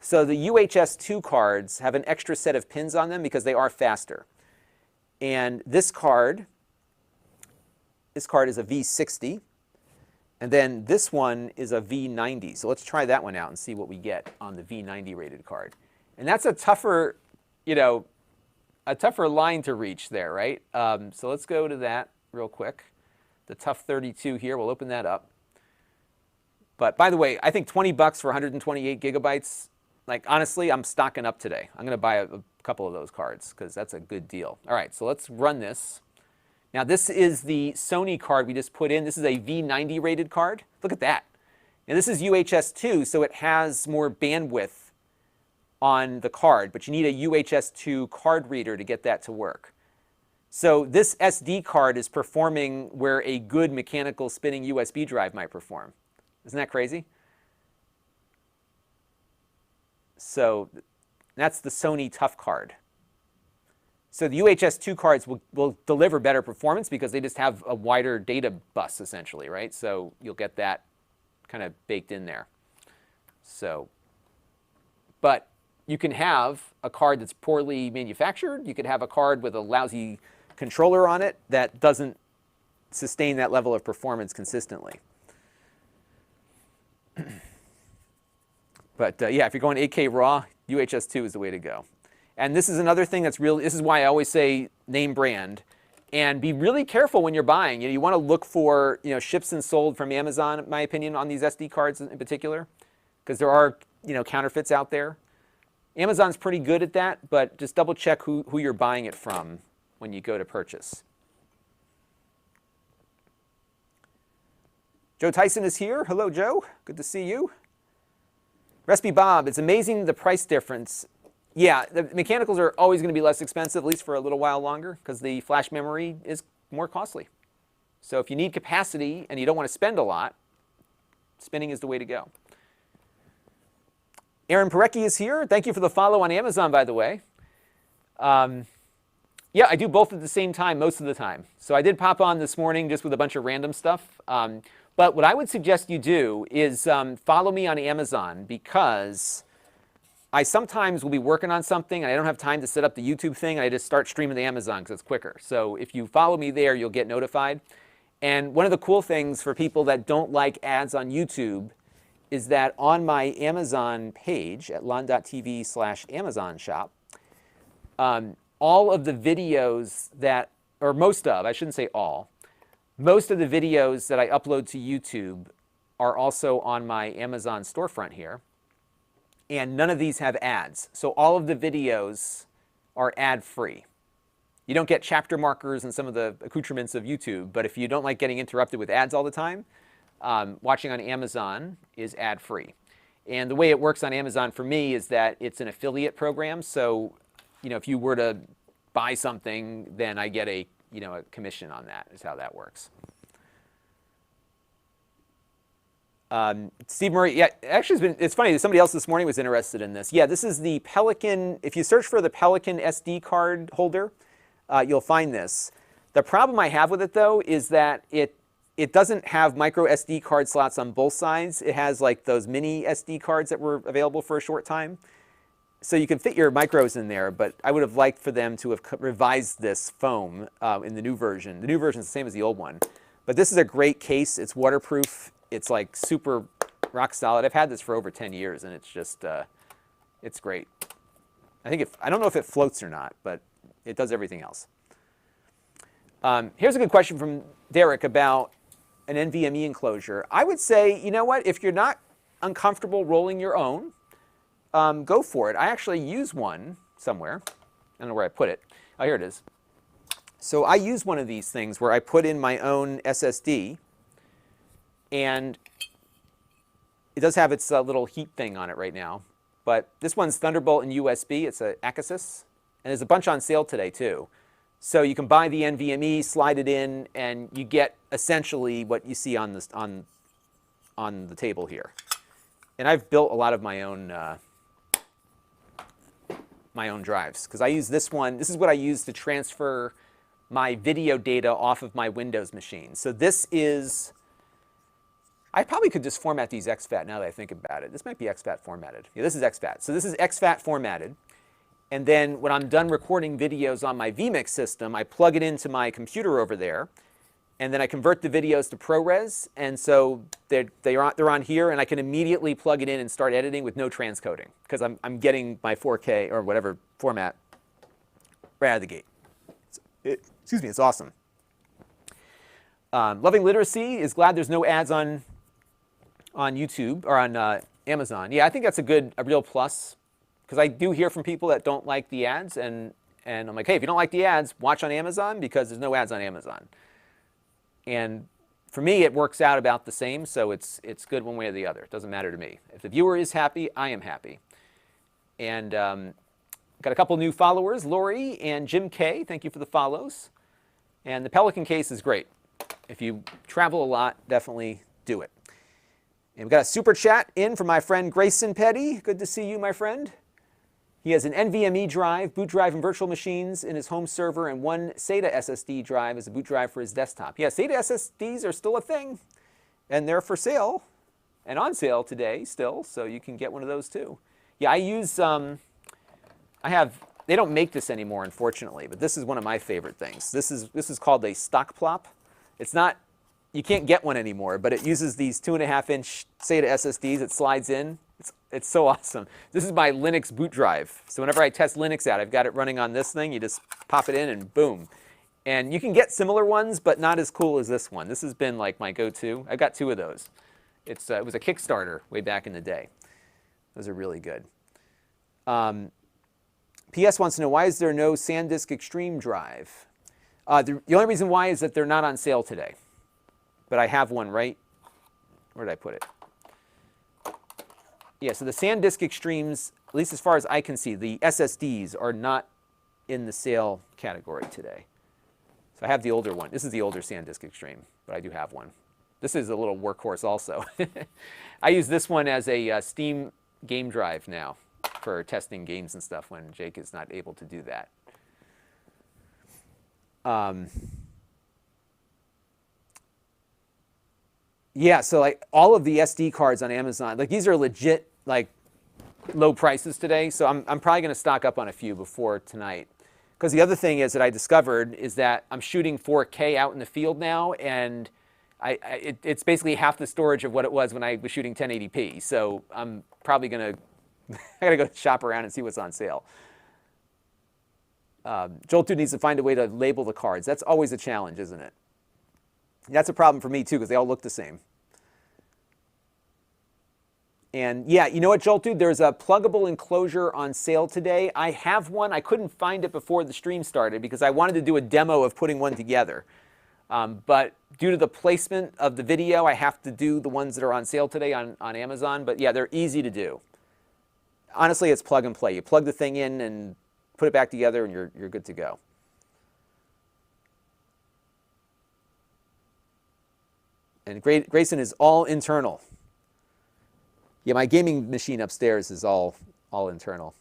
So the UHS-2 cards have an extra set of pins on them because they are faster. And this card is a V60. And then this one is a V90. So let's try that one out and see what we get on the V90 rated card. And that's a tougher, you know, a tougher line to reach there, right? So let's go to that real quick. The Tough 32 here, we'll open that up. But by the way, I think 20 bucks for 128 gigabytes, like honestly, I'm stocking up today. I'm gonna buy a couple of those cards because that's a good deal. All right, so let's run this. Now this is the Sony card we just put in. This is a V90 rated card. Look at that. Now this is UHS-2, so it has more bandwidth on the card, but you need a UHS-2 card reader to get that to work. So this SD card is performing where a good mechanical spinning USB drive might perform. Isn't that crazy? So that's the Sony Tough card. So the UHS-2 cards will deliver better performance because they just have a wider data bus, essentially, right? So you'll get that kind of baked in there. So, but you can have a card that's poorly manufactured. You could have a card with a lousy controller on it that doesn't sustain that level of performance consistently. But yeah, if you're going 8K raw, UHS-2 is the way to go. And this is another thing that's really, this is why I always say name brand. And be really careful when you're buying. You want to look for ships and sold from Amazon, in my opinion, on these SD cards in particular. Because there are counterfeits out there. Amazon's pretty good at that, but just double check who you're buying it from when you go to purchase. Joe Tyson is here. Hello, Joe. Good to see you. Recipe Bob, it's amazing the price difference. Yeah, the mechanicals are always going to be less expensive, at least for a little while longer, because the flash memory is more costly. So if you need capacity and you don't want to spend a lot, spinning is the way to go. Aaron Parecki is here. Thank you for the follow on Amazon, by the way. Yeah, I do both at the same time most of the time. So I did pop on this morning just with a bunch of random stuff. But what I would suggest you do is follow me on Amazon, because I sometimes will be working on something and I don't have time to set up the YouTube thing, and I just start streaming to Amazon because it's quicker. So if you follow me there, you'll get notified. And one of the cool things for people that don't like ads on YouTube is that on my Amazon page at Lon.TV/Amazon shop, all of the videos that, or most of, I shouldn't say all, most of the videos that I upload to YouTube are also on my Amazon storefront here. And none of these have ads. So all of the videos are ad-free. You don't get chapter markers and some of the accoutrements of YouTube, but if you don't like getting interrupted with ads all the time, watching on Amazon is ad-free. And the way it works on Amazon for me is that it's an affiliate program. So, if you were to buy something, then I get a commission on that, is how that works. Steve Murray, yeah, actually it's funny, somebody else this morning was interested in this. Yeah, this is the Pelican, if you search for the Pelican SD card holder, you'll find this. The problem I have with it, though, is that it doesn't have micro SD card slots on both sides. It has like those mini SD cards that were available for a short time. So you can fit your micros in there, but I would have liked for them to have revised this foam in the new version. The new version is the same as the old one. But this is a great case. It's waterproof. It's like super rock solid. I've had this for over 10 years, and it's just, it's great. I don't know if it floats or not, but it does everything else. Here's a good question from Derek about an NVMe enclosure. I would say, you know what, if you're not uncomfortable rolling your own, go for it. I actually use one somewhere. I don't know where I put it. Oh, here it is. So I use one of these things where I put in my own SSD, and it does have its little heat thing on it right now. But this one's Thunderbolt and USB. It's an Acasis. And there's a bunch on sale today, too. So you can buy the NVMe, slide it in, and you get essentially what you see on the table here. And I've built a lot of my own drives, because I use this one. This is what I use to transfer my video data off of my Windows machine. So this is, I probably could just format these exFAT now that I think about it. This might be exFAT formatted. Yeah, this is exFAT. So this is exFAT formatted. And then when I'm done recording videos on my vMix system, I plug it into my computer over there. And then I convert the videos to ProRes. And so they're on here, and I can immediately plug it in and start editing with no transcoding, because I'm getting my 4K or whatever format right out of the gate. Excuse me, it's awesome. Loving Literacy is glad there's no ads on YouTube or on Amazon. Yeah, I think that's a real plus, because I do hear from people that don't like the ads, and I'm like, hey, if you don't like the ads, watch on Amazon, because there's no ads on Amazon. And for me, it works out about the same, so it's good one way or the other. It doesn't matter to me. If the viewer is happy, I am happy. And got a couple new followers, Lori and Jim K. Thank you for the follows. And the Pelican case is great. If you travel a lot, definitely do it. And we've got a super chat in from my friend Grayson Petty. Good to see you, my friend. He has an NVMe drive, boot drive, and virtual machines in his home server, and one SATA SSD drive as a boot drive for his desktop. Yeah, SATA SSDs are still a thing, and they're for sale, and on sale today still, so you can get one of those too. Yeah, I use, they don't make this anymore, unfortunately, but this is one of my favorite things. This is called a stock plop. It's not, you can't get one anymore, but it uses these 2.5-inch SATA SSDs. It slides in. It's so awesome. This is my Linux boot drive. So whenever I test Linux out, I've got it running on this thing. You just pop it in and boom. And you can get similar ones, but not as cool as this one. This has been like my go-to. I've got 2 of those. It was a Kickstarter way back in the day. Those are really good. PS wants to know, why is there no Sandisk Extreme drive? The only reason why is that they're not on sale today. But I have one right. Where did I put it? Yeah, so the Sandisk Extremes, at least as far as I can see, the SSDs are not in the sale category today. So I have the older one. This is the older Sandisk Extreme, but I do have one. This is a little workhorse also. I use this one as a Steam game drive now for testing games and stuff when Jake is not able to do that. Yeah, so like all of the SD cards on Amazon, like these are legit like low prices today. So I'm probably going to stock up on a few before tonight. Because the other thing is that I discovered is that I'm shooting 4K out in the field now, and it's basically half the storage of what it was when I was shooting 1080p. So I'm probably going to I got to go shop around and see what's on sale. Jolt Dude needs to find a way to label the cards. That's always a challenge, isn't it? That's a problem for me too, because they all look the same. And yeah, you know what, Jolt Dude? There's a pluggable enclosure on sale today. I have one. I couldn't find it before the stream started because I wanted to do a demo of putting one together. But due to the placement of the video, I have to do the ones that are on sale today on Amazon. But yeah, they're easy to do. Honestly, it's plug and play. You plug the thing in and put it back together, and you're good to go. And Grayson is all internal. Yeah, my gaming machine upstairs is all internal.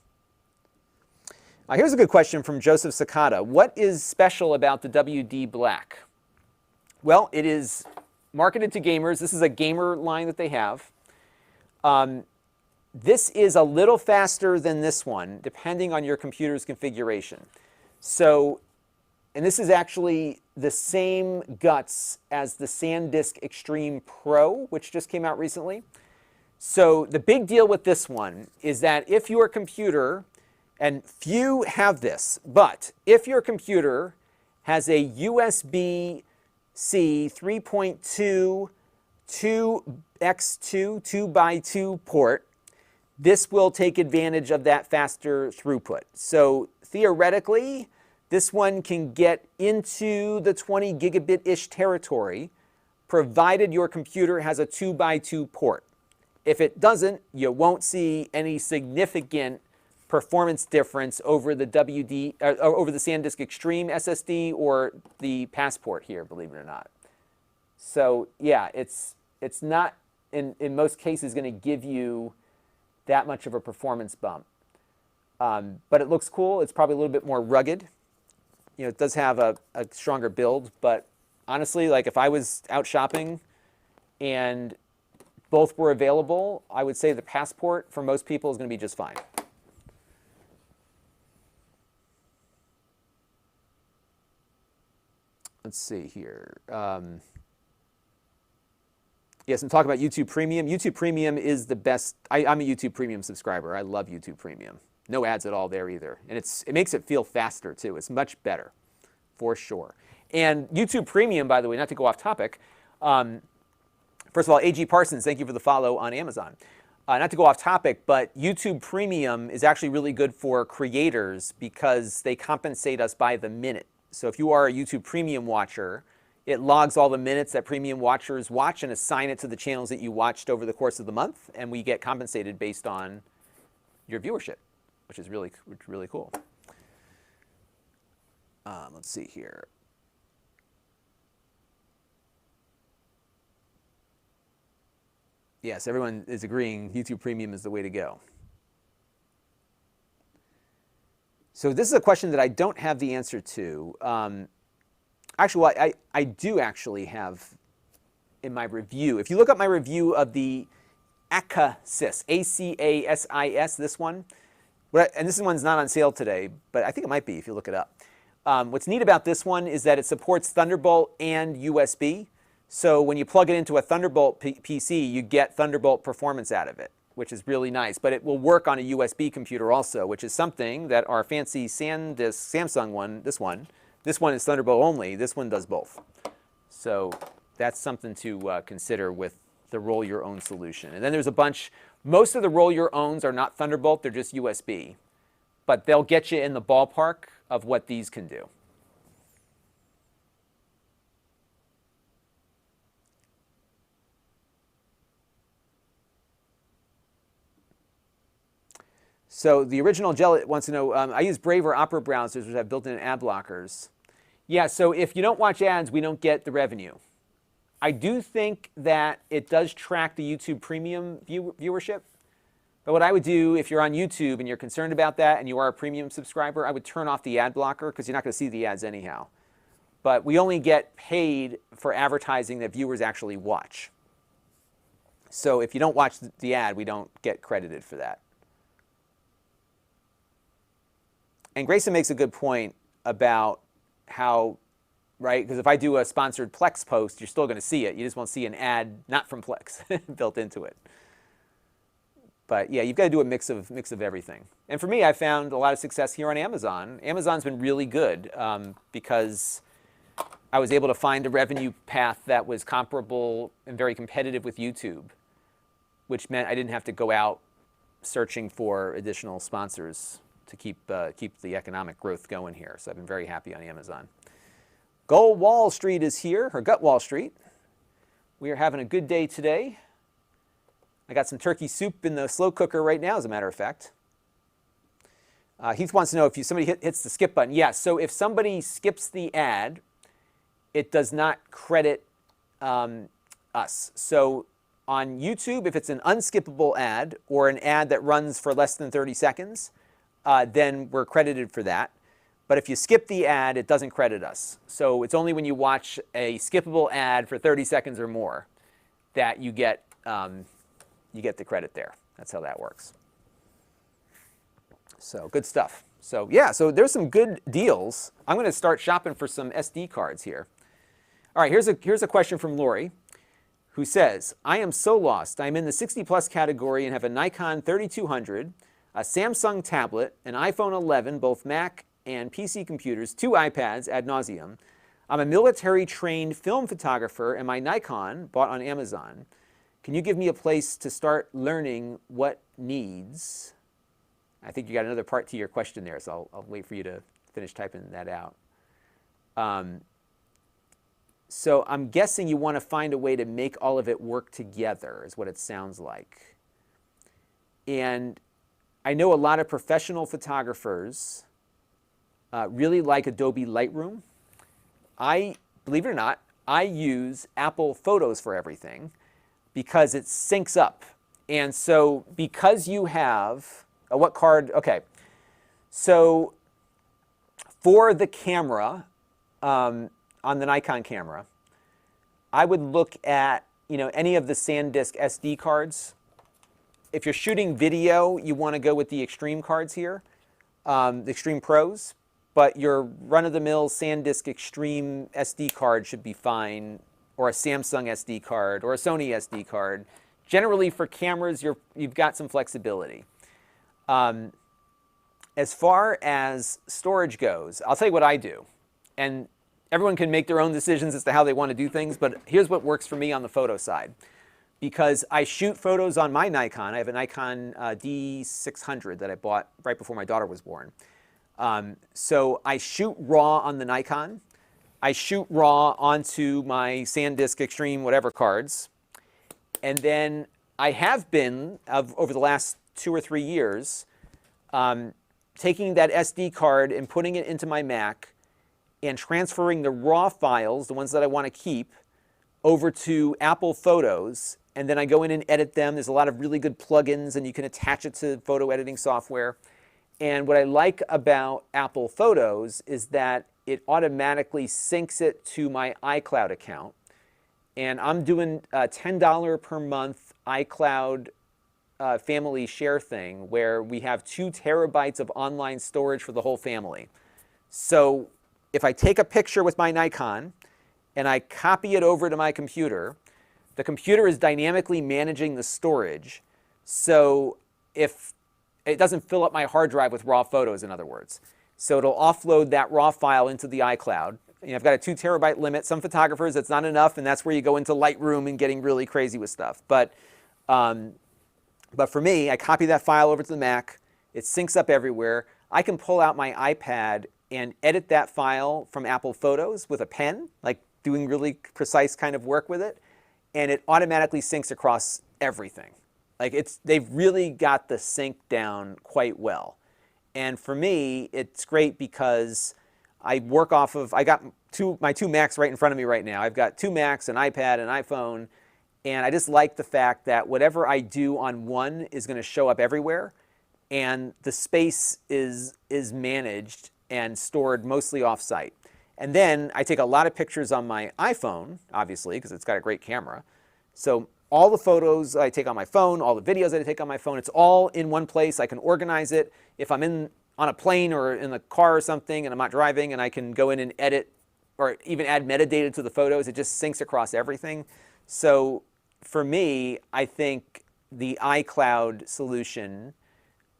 Here's a good question from Joseph Sakata. What is special about the WD Black? Well, it is marketed to gamers. This is a gamer line that they have. This is a little faster than this one, depending on your computer's configuration. So, and this is actually the same guts as the Sandisk Extreme Pro, which just came out recently. So the big deal with this one is that if your computer, and few have this, but if your computer has a USB-C 3.2 2x2 2x2 port, this will take advantage of that faster throughput. So theoretically, this one can get into the 20 gigabit-ish territory, provided your computer has a 2x2 port. If it doesn't, you won't see any significant performance difference over the over the Sandisk Extreme SSD or the Passport here, believe it or not. So yeah, it's not in most cases going to give you that much of a performance bump. But it looks cool. It's probably a little bit more rugged. You know, it does have a stronger build, but honestly, like if I was out shopping and both were available, I would say the Passport for most people is going to be just fine. Let's see here. Yes, I'm talking about YouTube Premium. YouTube Premium is the best. I'm a YouTube Premium subscriber. I love YouTube Premium. No ads at all there either. And it makes it feel faster too. It's much better, for sure. And YouTube Premium, by the way, not to go off topic. First of all, A.G. Parsons, thank you for the follow on Amazon. Not to go off topic, but YouTube Premium is actually really good for creators because they compensate us by the minute. So if you are a YouTube Premium watcher, it logs all the minutes that Premium watchers watch and assign it to the channels that you watched over the course of the month, and we get compensated based on your viewership. which is really cool. Let's see here. Yes, everyone is agreeing YouTube Premium is the way to go. So this is a question that I don't have the answer to. Actually, I do actually have in my review. If you look up my review of the ACASIS, A-C-A-S-I-S, this one, and this one's not on sale today, but I think it might be if you look it up. What's neat about this one is that it supports Thunderbolt and USB. So when you plug it into a Thunderbolt PC, you get Thunderbolt performance out of it, which is really nice. But it will work on a USB computer also, which is something that our fancy Sandisk Samsung one, this one is Thunderbolt only. This one does both. So that's something to consider with the roll your own solution. And then there's a bunch, most of the roll your owns are not Thunderbolt, they're just USB. But they'll get you in the ballpark of what these can do. So the original Gel wants to know, I use Brave or Opera browsers which have built-in ad blockers. Yeah, so if you don't watch ads, we don't get the revenue. I do think that it does track the YouTube Premium viewership. But what I would do if you're on YouTube and you're concerned about that and you are a premium subscriber, I would turn off the ad blocker because you're not going to see the ads anyhow. But we only get paid for advertising that viewers actually watch. So if you don't watch the ad, we don't get credited for that. And Grayson makes a good point about how, right, because if I do a sponsored Plex post, you're still going to see it. You just won't see an ad not from Plex built into it. But yeah, you've got to do a mix of everything. And for me, I found a lot of success here on Amazon. Amazon's been really good because I was able to find a revenue path that was comparable and very competitive with YouTube, which meant I didn't have to go out searching for additional sponsors to keep the economic growth going here. So I've been very happy on Amazon. Gull Wall Street is here, or Gut Wall Street. We are having a good day today. I got some turkey soup in the slow cooker right now, as a matter of fact. Heath wants to know if somebody hits the skip button. Yeah, so if somebody skips the ad, it does not credit us. So on YouTube, if it's an unskippable ad or an ad that runs for less than 30 seconds, then we're credited for that. But if you skip the ad, it doesn't credit us. So it's only when you watch a skippable ad for 30 seconds or more that you get the credit there. That's how that works. So good stuff. So yeah, so there's some good deals. I'm going to start shopping for some SD cards here. All right, here's a question from Lori, who says, I am so lost. I'm in the 60 plus category and have a Nikon 3200, a Samsung tablet, an iPhone 11, both Mac and PC computers, 2 iPads ad nauseum. I'm a military-trained film photographer, and my Nikon bought on Amazon. Can you give me a place to start learning what needs? I think you got another part to your question there, so I'll wait for you to finish typing that out. So I'm guessing you want to find a way to make all of it work together, is what it sounds like. And I know a lot of professional photographers really like Adobe Lightroom. Believe it or not, I use Apple Photos for everything because it syncs up. And so because you have, what card? Okay. So for the camera, on the Nikon camera, I would look at any of the Sandisk SD cards. If you're shooting video, you want to go with the Extreme cards here, the Extreme Pros. But your run-of-the-mill Sandisk Extreme SD card should be fine, or a Samsung SD card, or a Sony SD card. Generally, for cameras, you've got some flexibility. As far as storage goes, I'll tell you what I do. And everyone can make their own decisions as to how they want to do things, but here's what works for me on the photo side. Because I shoot photos on my Nikon. I have a Nikon D600 that I bought right before my daughter was born. So I shoot RAW on the Nikon. I shoot RAW onto my SanDisk Extreme whatever cards. And then I have been, over the last 2 or 3 years, taking that SD card and putting it into my Mac and transferring the raw files, the ones that I want to keep, over to Apple Photos, and then I go in and edit them. There's a lot of really good plugins, and you can attach it to photo editing software. And what I like about Apple Photos is that it automatically syncs it to my iCloud account. And I'm doing a $10 per month iCloud family share thing where we have 2 terabytes of online storage for the whole family. So if I take a picture with my Nikon and I copy it over to my computer, the computer is dynamically managing the storage. So if it doesn't fill up my hard drive with raw photos, in other words. So it'll offload that raw file into the iCloud. I've got a 2 terabyte limit. Some photographers, that's not enough, and that's where you go into Lightroom and getting really crazy with stuff. But for me, I copy that file over to the Mac. It syncs up everywhere. I can pull out my iPad and edit that file from Apple Photos with a pen, like doing really precise kind of work with it, and it automatically syncs across everything. Like they've really got the sync down quite well. And for me, it's great because I work off of, I got my 2 Macs right in front of me right now. I've got 2 Macs, an iPad, an iPhone, and I just like the fact that whatever I do on one is going to show up everywhere, and the space is managed and stored mostly off-site. And then I take a lot of pictures on my iPhone, obviously, because it's got a great camera. So all the photos I take on my phone, all the videos that I take on my phone, it's all in one place. I can organize it. If I'm on a plane or in the car or something and I'm not driving, and I can go in and edit or even add metadata to the photos, it just syncs across everything. So for me, I think the iCloud solution,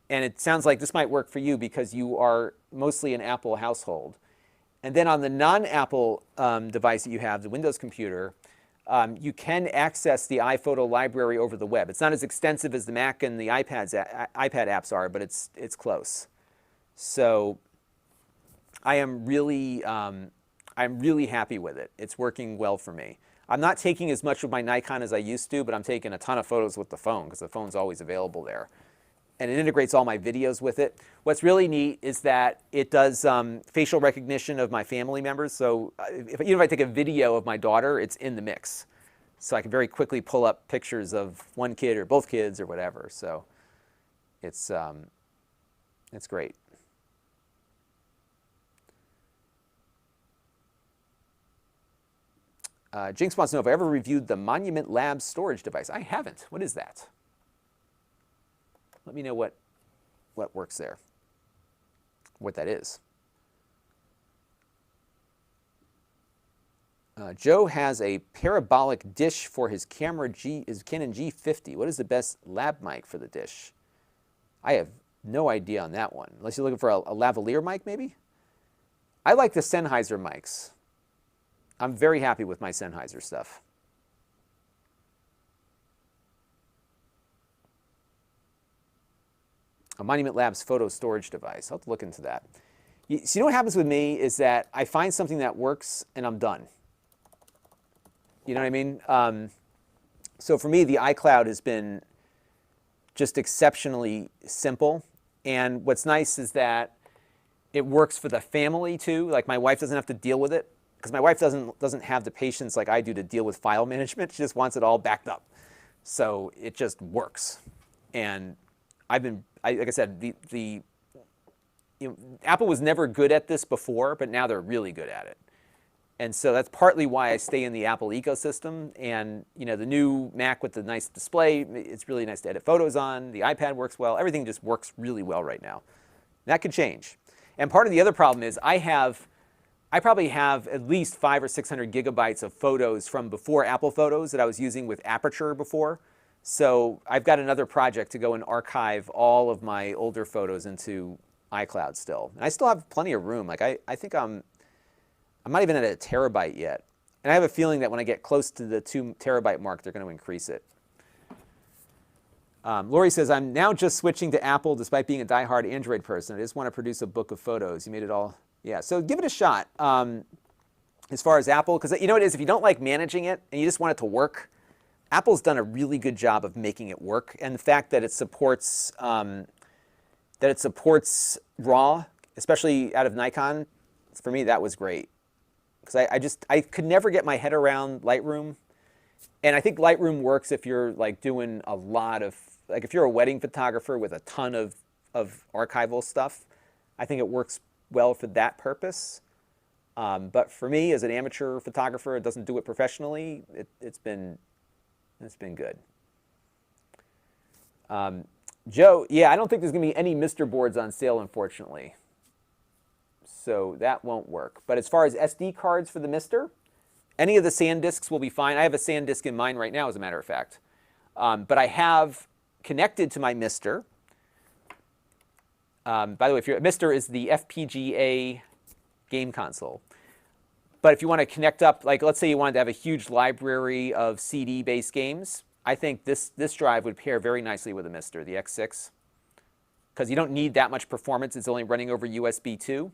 and it sounds like this might work for you because you are mostly an Apple household. And then on the non-Apple device that you have, the Windows computer, you can access the iPhoto library over the web. It's not as extensive as the Mac and the iPad apps are, but it's close. So I'm really happy with it. It's working well for me. I'm not taking as much of my Nikon as I used to, but I'm taking a ton of photos with the phone because the phone's always available there. And it integrates all my videos with it. What's really neat is that it does facial recognition of my family members. So even if I take a video of my daughter, it's in the mix. So I can very quickly pull up pictures of one kid or both kids or whatever. So it's great. Jinx wants to know if I ever reviewed the Monument Labs storage device. I haven't. What is that? Let me know what works there, what that is. Joe has a parabolic dish for his Canon G50. What is the best lab mic for the dish? I have no idea on that one, unless you're looking for a lavalier mic maybe? I like the Sennheiser mics. I'm very happy with my Sennheiser stuff. A Monument Labs photo storage device. I'll have to look into that. So you know what happens with me is that I find something that works and I'm done. You know what I mean? So for me, the iCloud has been just exceptionally simple. And what's nice is that it works for the family too. Like my wife doesn't have to deal with it because my wife doesn't have the patience like I do to deal with file management. She just wants it all backed up. So it just works. And like I said, Apple was never good at this before, but now they're really good at it. And so that's partly why I stay in the Apple ecosystem. And the new Mac with the nice display, it's really nice to edit photos on. The iPad works well. Everything just works really well right now. That could change. And part of the other problem is I probably have at least 500 or 600 gigabytes of photos from before Apple Photos that I was using with Aperture before. So I've got another project to go and archive all of my older photos into iCloud still. And I still have plenty of room. Like I think I'm not even at a terabyte yet. And I have a feeling that when I get close to the 2 terabyte mark, they're going to increase it. Lori says, I'm now just switching to Apple despite being a diehard Android person. I just want to produce a book of photos. You made it all. Yeah, so give it a shot as far as Apple. Because you know what it is? If you don't like managing it and you just want it to work, Apple's done a really good job of making it work. And the fact that it supports that it supports RAW, especially out of Nikon. For me, that was great. Because I could never get my head around Lightroom. And I think Lightroom works if you're like doing a lot of, like if you're a wedding photographer with a ton of archival stuff, I think it works well for that purpose. But for me, as an amateur photographer, it doesn't do it professionally. It's been good. Joe, yeah, I don't think there's going to be any Mr. boards on sale, unfortunately. So that won't work. But as far as SD cards for the Mr., any of the Sandisks will be fine. I have a Sandisk in mine right now, as a matter of fact. But I have connected to my Mr. By the way, if you're, Mr. is the FPGA game console. But if you want to connect up, like let's say you wanted to have a huge library of CD-based games, I think this drive would pair very nicely with a Mr., the X6. Because you don't need that much performance. It's only running over USB 2.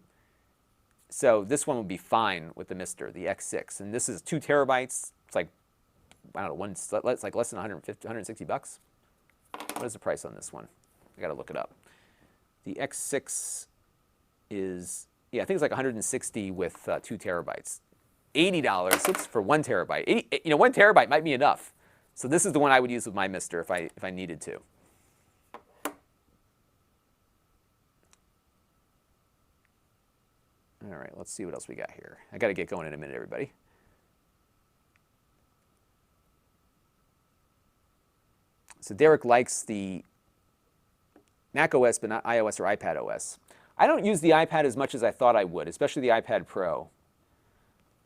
So this one would be fine with the Mr., the X6. And this is 2 terabytes. It's like, I don't know, it's like less than 150, 160 bucks. What is the price on this one? I got to look it up. The X6 is, yeah, I think it's like 160 with 2 terabytes. $80 for 1 terabyte. 1 terabyte might be enough. So this is the one I would use with my Mr. if I needed to. All right, let's see what else we got here. I got to get going in a minute, everybody. So Derek likes the Mac OS, but not iOS or iPad OS. I don't use the iPad as much as I thought I would, especially the iPad Pro.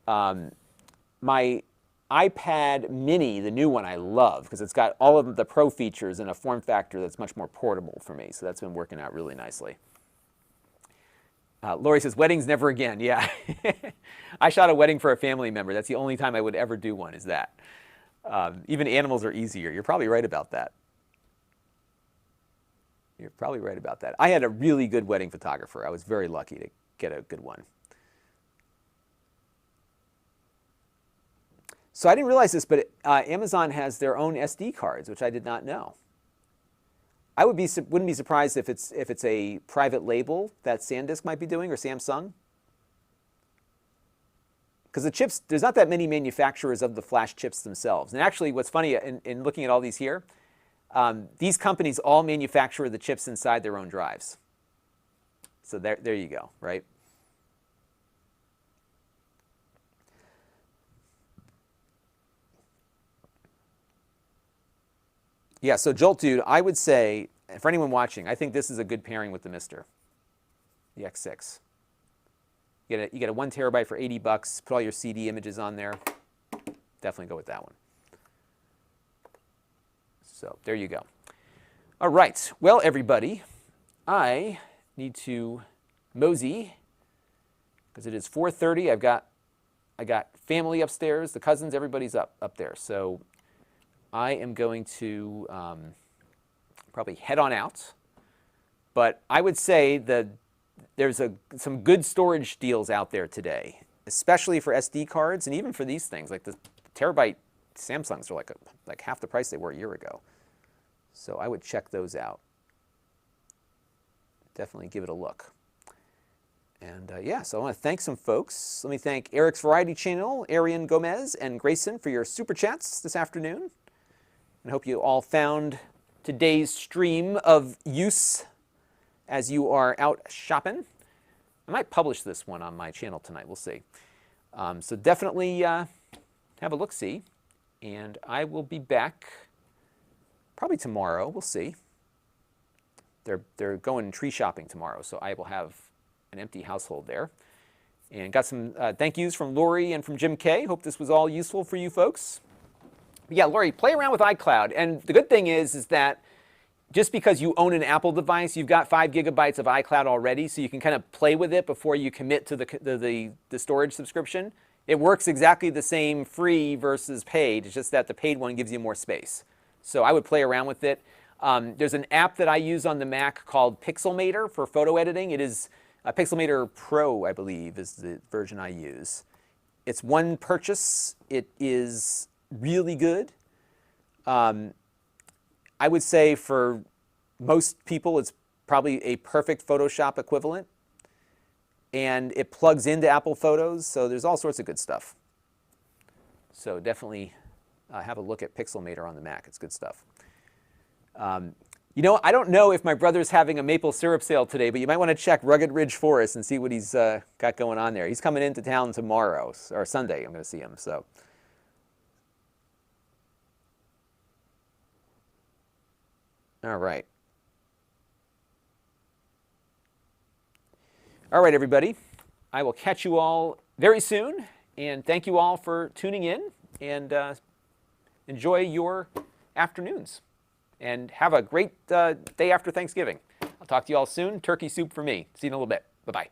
My iPad mini, the new one, I love because it's got all of the Pro features in a form factor that's much more portable for me. So that's been working out really nicely. Lori says, weddings never again. Yeah. I shot a wedding for a family member. That's the only time I would ever do one, is that. Even animals are easier. You're probably right about that. You're probably right about that. I had a really good wedding photographer. I was very lucky to get a good one. So I didn't realize this, but Amazon has their own SD cards, which I did not know. I wouldn't be surprised if it's a private label that Sandisk might be doing, or Samsung. Because the chips, there's not that many manufacturers of the flash chips themselves. And actually, what's funny in looking at all these here, these companies all manufacture the chips inside their own drives. So there you go, right? Yeah, so Jolt Dude, I would say, for anyone watching, I think this is a good pairing with the Mr., the X6. You get a 1 terabyte for 80 bucks, put all your CD images on there. Definitely go with that one. So there you go. All right, well, everybody, I need to mosey because it is 4:30. I got family upstairs, the cousins, everybody's up there. So I am going to probably head on out. But I would say that there's some good storage deals out there today, especially for SD cards and even for these things. Like the terabyte Samsungs are like half the price they were a year ago. So I would check those out. Definitely give it a look. And yeah, so I want to thank some folks. Let me thank Eric's Variety Channel, Arian Gomez, and Grayson for your super chats this afternoon. And I hope you all found today's stream of use as you are out shopping. I might publish this one on my channel tonight. We'll see. So definitely have a look-see. And I will be back probably tomorrow. We'll see. They're going tree shopping tomorrow, so I will have an empty household there. And got some thank yous from Lori and from Jim K. Hope this was all useful for you folks. But yeah, Lori, play around with iCloud. And the good thing is that just because you own an Apple device, you've got 5 gigabytes of iCloud already, so you can kind of play with it before you commit to the storage subscription. It works exactly the same free versus paid. It's just that the paid one gives you more space. So I would play around with it. There's an app that I use on the Mac called Pixelmator for photo editing. It is Pixelmator Pro, I believe, is the version I use. It's one purchase. It is really good. I would say for most people, it's probably a perfect Photoshop equivalent. And it plugs into Apple Photos, so there's all sorts of good stuff. So definitely have a look at Pixelmator on the Mac. It's good stuff. You know, I don't know if my brother's having a maple syrup sale today, but you might want to check Rugged Ridge Forest and see what he's got going on there. He's coming into town tomorrow, or Sunday. I'm going to see him. So, all right. All right, everybody. I will catch you all very soon, and thank you all for tuning in, and enjoy your afternoons. And have a great day after Thanksgiving. I'll talk to you all soon. Turkey soup for me. See you in a little bit. Bye-bye.